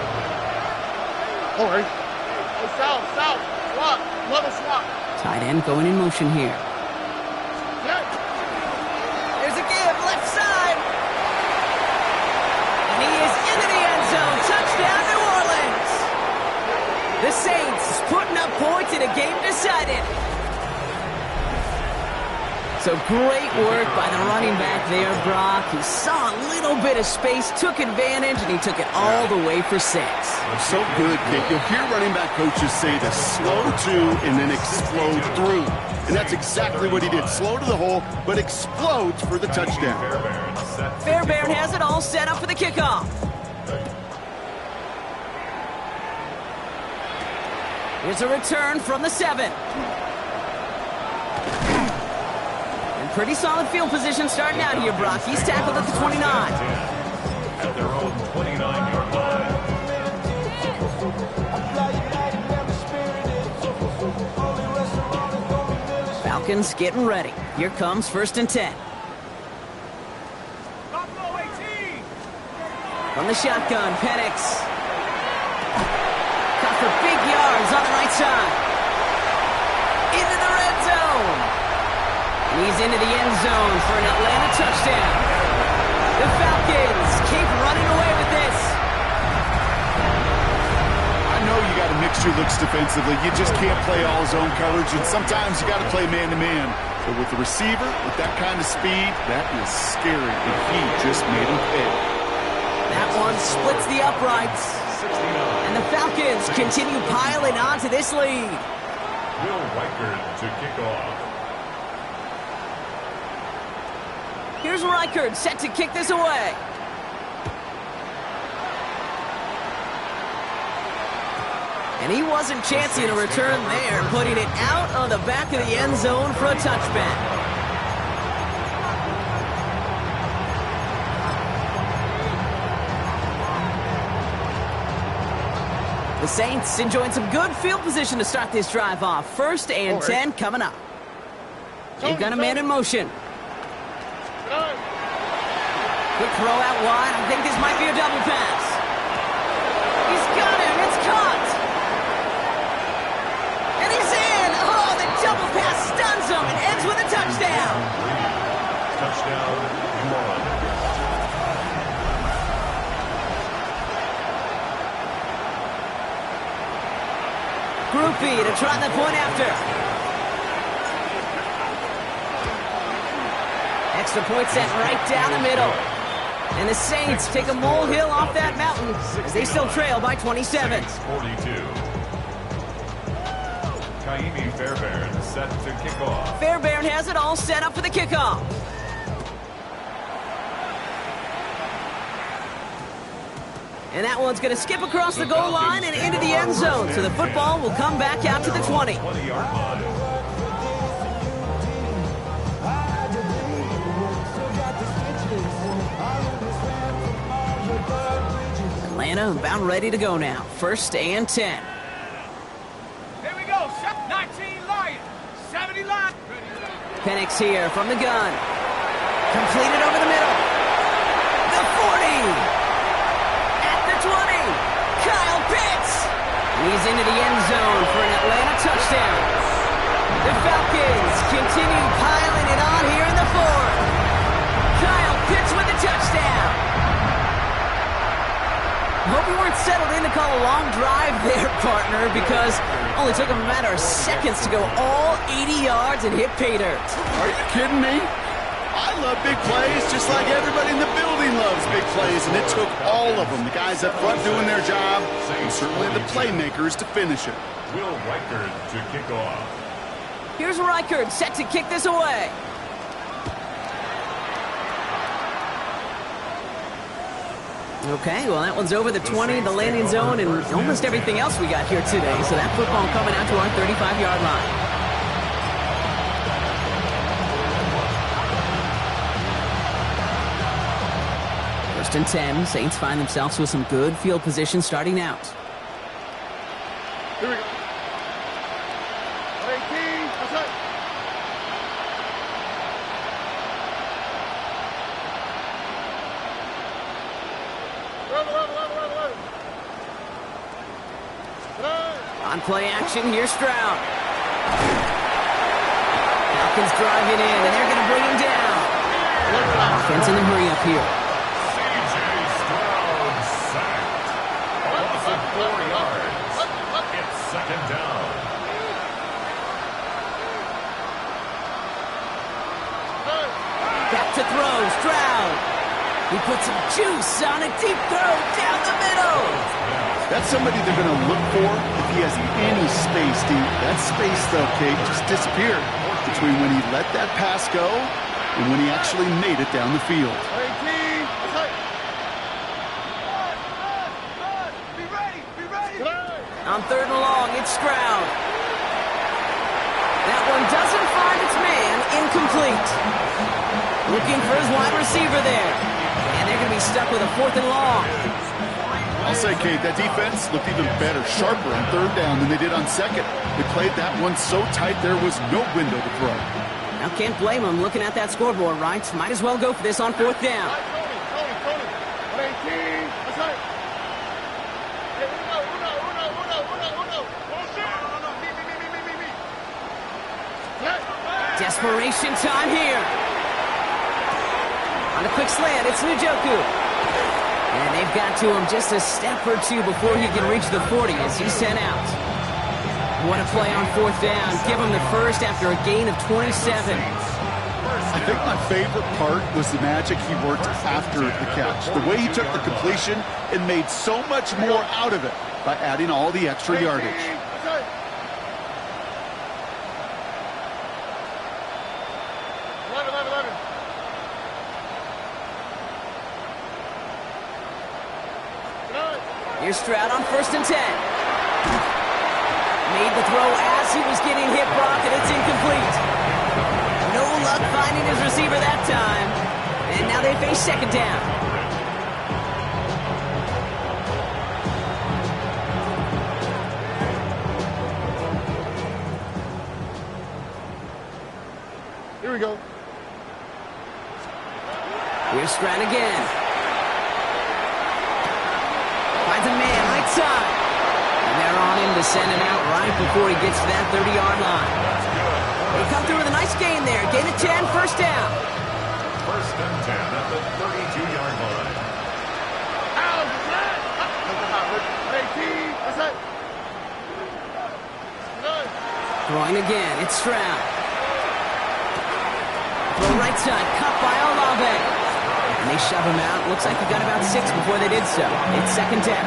Speaker 5: All right. Hey, south. Swap. Another swap.
Speaker 1: Tight end going in motion here.
Speaker 5: Yeah.
Speaker 1: There's a give, left side. And he is into the end zone. Touchdown, New Orleans. The Saints putting up points in a game decided. So great work by the running back there, Brock. He saw a little bit of space, took advantage, and he took it all the way for 6.
Speaker 2: So good, Kate. You'll hear running back coaches say to slow to and then explode through. And that's exactly what he did. Slow to the hole, but explodes for the touchdown.
Speaker 1: Fairbairn has it all set up for the kickoff. Here's a return from the 7. And pretty solid field position starting out here, Brock. He's tackled at the 29.
Speaker 4: At their own 29-yard line.
Speaker 1: Falcons getting ready. Here comes first and 10.
Speaker 3: Buffalo 18.
Speaker 1: From the shotgun, Penix. Caught for big yards on the right side. Into the red zone. And he's into the end zone for an Atlanta touchdown. The Falcons keep running away with this.
Speaker 2: I know you got to mix your looks defensively. You just can't play all zone coverage, and sometimes you got to play man-to-man. But with the receiver, with that kind of speed, that is scary, and he just made him pay.
Speaker 1: That one splits the uprights.
Speaker 4: 69.
Speaker 1: And the Falcons continue piling onto this lead.
Speaker 4: Will Reichard to kick off.
Speaker 1: Here's Reichard set to kick this away. And he wasn't chancing a return there, putting it out on the back of the end zone for a touchback. The Saints enjoying some good field position to start this drive off. First and 10 coming up. They've got a man in motion. Quick throw out wide. I think this might be a double pass. He's got him. It's caught. And he's in. Oh, the double pass stuns him and ends with a touchdown.
Speaker 4: Touchdown, New Orleans.
Speaker 1: Groupie to try the point after. Extra point set right down the middle. And the Saints take a molehill off that mountain as they still trail by 27.
Speaker 4: 42. Kaimi Fairbairn set to kick off.
Speaker 1: Fairbairn has it all set up for the kickoff. And that one's going to skip across the goal line and into the end zone. So the football will come back out to the 20.
Speaker 4: 20-yard line.
Speaker 1: Atlanta about ready to go now. 1st and 10.
Speaker 3: Here we go. 19 Lions. 70 Lions.
Speaker 1: Penix here from the gun. Completed over the middle. The 40. At the 20. Kyle Pitts. He's into the end zone for an Atlanta touchdown. The Falcons continue piling it on here in the 4th. Kyle Pitts with the touchdown. Hope you weren't settled in to call a long drive there, partner, because it only took him a matter of seconds to go all 80 yards and hit pay dirt.
Speaker 2: Are you kidding me? I love big plays just like everybody in the building loves big plays, and it took all of them. The guys up front doing their job, and certainly the playmakers to finish it.
Speaker 4: Will Reichard to kick off.
Speaker 1: Here's Reichard set to kick this away. Okay, well, that one's over the 20, the landing zone, and almost everything else we got here today. So that football coming out to our 35-yard line. First and 10, Saints find themselves with some good field position starting out.
Speaker 5: Here we go. 18, that's it.
Speaker 1: On play action, here's Stroud. Falcons driving in, and they're going to bring him down. Offense in the hurry up here.
Speaker 4: C.J. Stroud sacked. A loss of 4 yards. It's 2nd down.
Speaker 1: Back to throw, Stroud. He puts some juice on a deep throw down the middle.
Speaker 2: That's somebody they're going to look for if he has any space deep. That space, though, Kate, just disappeared between when he let that pass go and when he actually made it down the field.
Speaker 5: 18, that's it.
Speaker 3: Be ready. Be ready.
Speaker 1: On 3rd and long, it's Stroud. That one doesn't find its man. Incomplete. Looking for his wide receiver there. And they're going to be stuck with a 4th and long.
Speaker 2: I'll say, Kate, that defense looked even better, sharper on 3rd down than they did on 2nd. They played that one so tight there was no window to throw.
Speaker 1: Now can't blame them looking at that scoreboard, right? Might as well go for this on 4th down.
Speaker 5: Tony. 18, that's it. Hey, uno. Me.
Speaker 1: Desperation time here. On a quick slant, it's Njoku. And they've got to him just a step or two before he can reach the 40 as he's sent out. What a play on 4th down. Give him the first after a gain of 27.
Speaker 2: I think my favorite part was the magic he worked after the catch. The way he took the completion and made so much more out of it by adding all the extra yardage.
Speaker 5: That's it. 11.
Speaker 1: Here's Stroud on 1st and 10. Made the throw as he was getting hit, Brock, and it's incomplete. No luck finding his receiver that time. And now they face 2nd down.
Speaker 5: Here we go.
Speaker 1: Here's Stroud again. Finds a man right side. And they're on him to send him out right before he gets to that 30-yard line. They come through with a nice gain there. Gain of 10, 1st down.
Speaker 4: 1st and 10 at the 32-yard line.
Speaker 5: 18, that's it.
Speaker 1: Throwing again, it's Stroud. Throw right side, cut by Olave. And They shove him out. Looks like he got about 6 before they did so. It's second down.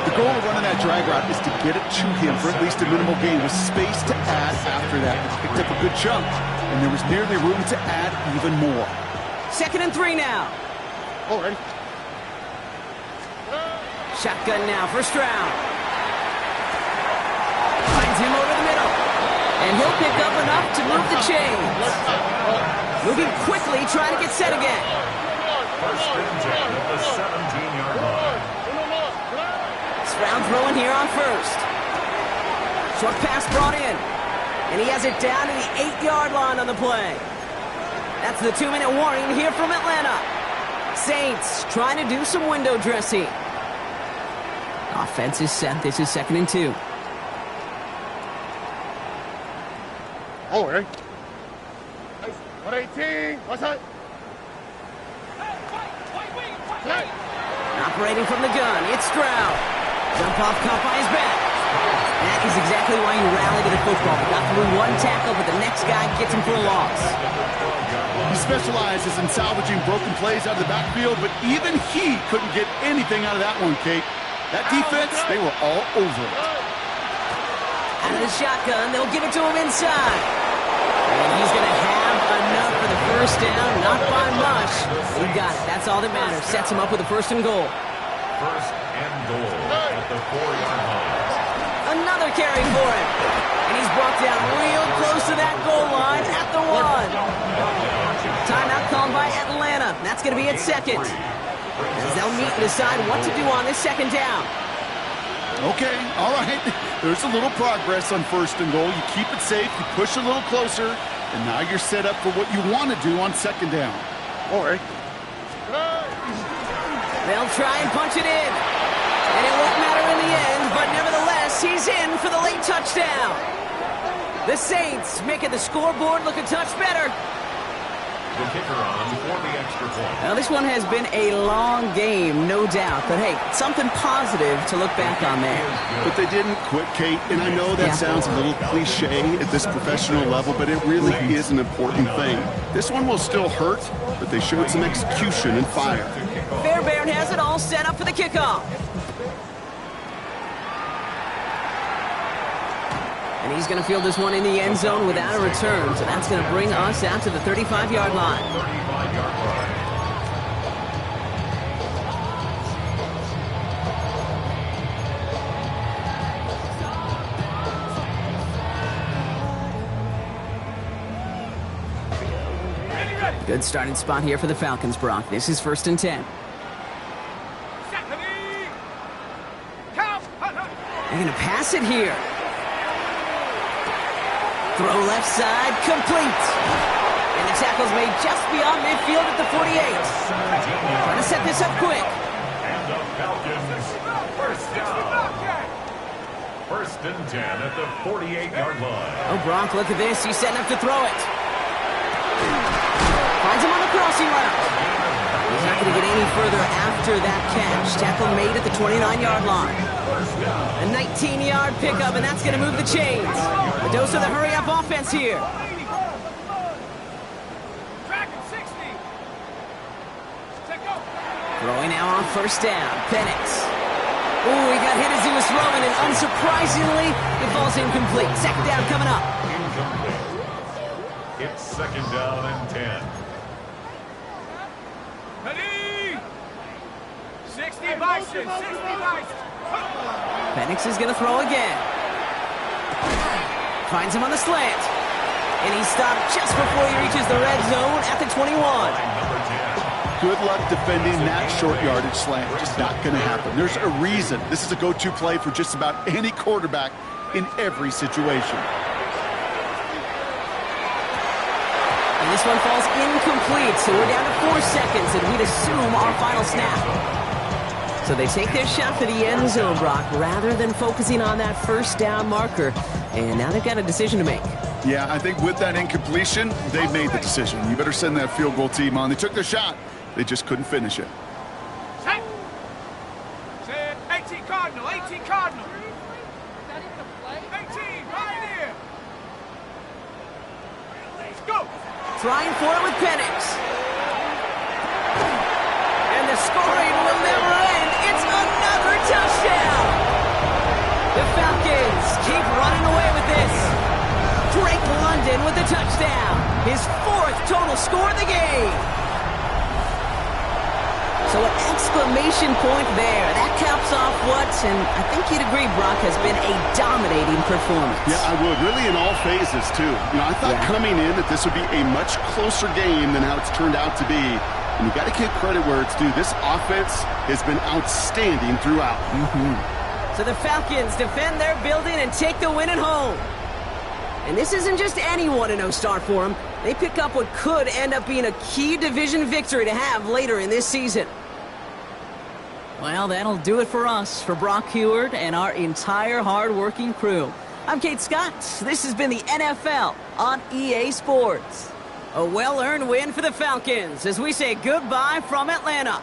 Speaker 2: The goal of running that drag route is to get it to him for at least a minimal gain with space to add after that. He picked up a good chunk, and there was nearly room to add even more.
Speaker 1: 2nd and 3 now.
Speaker 5: Oh, ready?
Speaker 1: Shotgun now, first round. Finds him over the middle. And he'll pick up enough to move the chains. Moving quickly, trying to get set again.
Speaker 4: First and 10 at the 17-yard line.
Speaker 1: Round throwing here on first. Short pass brought in. And he has it down to the 8-yard line on the play. That's the 2-minute warning here from Atlanta. Saints trying to do some window dressing. Offense is set. This is 2nd and 2.
Speaker 5: Oh, ready? 118. What's that?
Speaker 1: Operating from the gun, it's Stroud. Jump off, caught by his back. That is exactly why you rally to the football. He got through one tackle, but the next guy gets him for a loss.
Speaker 2: He specializes in salvaging broken plays out of the backfield, but even he couldn't get anything out of that one, Kate. That defense, they were all over it.
Speaker 1: Out of the shotgun, they'll give it to him inside. And he's going to have enough for the first down, not by much. He got it. That's all that matters. Sets him up with a 1st and goal.
Speaker 4: First and goal at the 4-yard line.
Speaker 1: Another carry for him. And he's brought down real close to that goal line at the 1. Timeout called by Atlanta. That's going to be at 2nd. As they'll meet and decide what to do on this 2nd down.
Speaker 2: Okay, all right. There's a little progress on 1st and goal. You keep it safe, you push a little closer, and now you're set up for what you want to do on 2nd down.
Speaker 5: Oh, ready?
Speaker 1: They'll try and punch it in. And it won't matter in the end, but nevertheless, he's in for the late touchdown. The Saints making the scoreboard look a touch better.
Speaker 4: The kicker on for the extra point.
Speaker 1: Now, this one has been a long game, no doubt. But, hey, something positive to look back on there.
Speaker 2: But they didn't quit, Kate, and I know that sounds a little cliche at this professional level, but it really is an important thing. This one will still hurt, but they showed some execution and fire.
Speaker 1: Fairbairn has it all set up for the kickoff. And he's going to field this one in the end zone without a return. So that's going to bring us out to the 35-yard line.
Speaker 4: 35-yard line.
Speaker 1: Good starting spot here for the Falcons, Brock. This is 1st and 10. They're going to pass it here. Throw left side, complete. And the tackle's made just beyond midfield at the 48. Trying to set this up quick.
Speaker 4: And the Falcons, first down. 1st and 10 at the 48-yard line.
Speaker 1: Oh, Brock, look at this. He's setting up to throw it. Finds him on the crossing route. He's not going to get any further after that catch. Tackle made at the 29-yard line. A 19-yard pickup, and that's going to move the chains. A dose of the hurry-up offense here. Throwing now on 1st down. Penix. Ooh, he got hit as he was throwing, and unsurprisingly, it falls incomplete. 2nd down coming up.
Speaker 4: Incomplete. It's 2nd down and 10.
Speaker 3: Ready? 60 Bison, 60 Bison.
Speaker 1: Penix is going to throw again. Finds him on the slant. And he stopped just before he reaches the red zone at the 21.
Speaker 4: Number 10.
Speaker 2: Good luck defending that short yardage slant. Just not going to happen. There's a reason. This is a go-to play for just about any quarterback in every situation.
Speaker 1: And this one falls incomplete, so we're down to 4 seconds, and we'd assume our final snap. So they take their shot for the end zone, Brock, rather than focusing on that 1st down marker. And now they've got a decision to make.
Speaker 2: Yeah, I think with that incompletion, they made the decision. You better send that field goal team on. They took their shot. They just couldn't finish it.
Speaker 3: Set. Set. 18 Cardinal, 18 Cardinal. 18, right here. Let's go.
Speaker 1: Trying for it with Penix. scoring will never end. It's another touchdown. The Falcons keep running away with this. Drake London with the touchdown. His 4th total score of the game. So an exclamation point there. That caps off what, and I think you'd agree, Brock, has been a dominating performance.
Speaker 2: Yeah, I would. Really in all phases, too. You know, I thought coming in that this would be a much closer game than how it's turned out to be. And you got to give credit where it's due. This offense has been outstanding throughout.
Speaker 1: So the Falcons defend their building and take the win at home. And this isn't just any 1-0 start for them. They pick up what could end up being a key division victory to have later in this season.
Speaker 6: Well, that'll do it for us, for Brock Huard and our entire hard-working crew. I'm Kate Scott. This has been the NFL on EA Sports.
Speaker 1: A well-earned win for the Falcons as we say goodbye from Atlanta.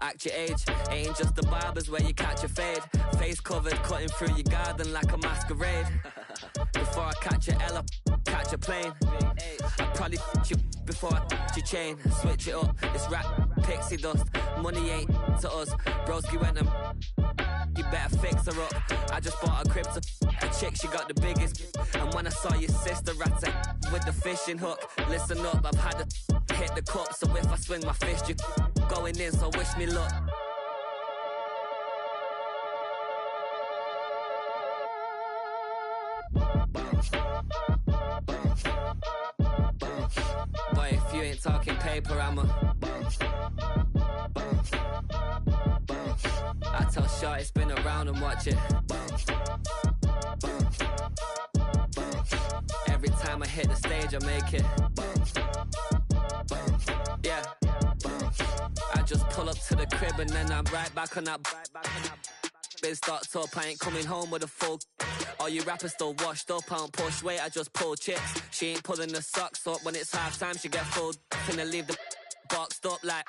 Speaker 7: Act your age, ain't just the barbers where you catch a fade. Face covered, cutting through your garden like a masquerade. Before I catch a L up, catch a plane. I'd probably you before I your chain. Switch it up, it's rap, pixie dust. Money ain't to us, broski went and you better fix her up. I just bought a crib to a chick, she got the biggest. And when I saw your sister rat with the fishing hook, listen up, I've had to hit the cup. So if I swing my fist, you going in, so wish me luck. Boy, if you ain't talking paper, I'm a I tell Shorty spin around and watch it. Every time I hit the stage, I make it. Yeah. I just pull up to the crib and then I'm right back on that. Been stocked up, I ain't coming home with a full. All you rappers still washed up, I don't push weight, I just pull chicks. She ain't pulling the socks up when it's half time, she get full. Finna leave the boxed up like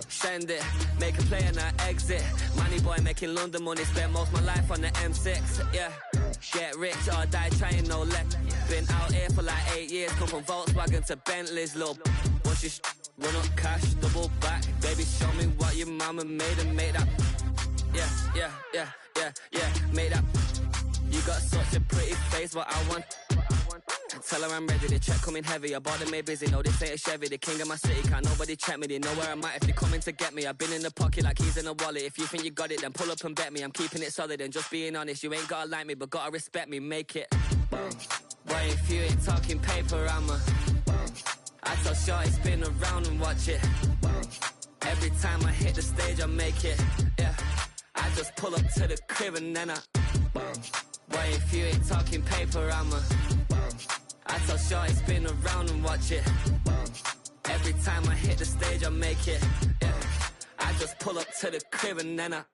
Speaker 7: send it, make a play and I exit. Money boy making London money, spent most of my life on the M6. Yeah, get rich or die trying, no let. Been out here for like 8 years, come from Volkswagen to Bentley's, little. What's your run up cash, double back, baby show me what your mama made and make that. Yeah, made that. You got such a pretty face, but I want. Tell her I'm ready, the check coming heavy. I bought them made busy, no this ain't a Chevy. The king of my city, can't nobody check me. They know where I'm at if they coming to get me. I've been in the pocket like keys in a wallet. If you think you got it, then pull up and bet me. I'm keeping it solid and just being honest. You ain't gotta like me, but gotta respect me, make it. Boy, if you ain't talking paper, I'm a I tell Shorty spin around and watch it. Every time I hit the stage, I make it. Yeah, I just pull up to the crib and then I boy, if you ain't talking paper, I'm a I tell Shorty spin around and watch it. Every time I hit the stage, I make it. Yeah, I just pull up to the crib and then I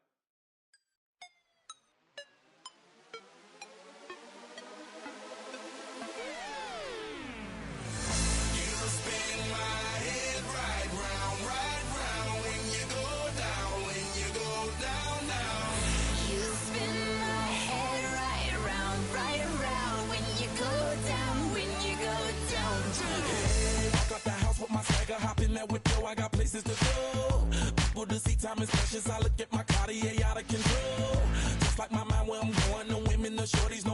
Speaker 8: I got places to go. People to see, time is precious. I look at my Cartier out of control. Just like my mind where I'm going. The women, the shorties know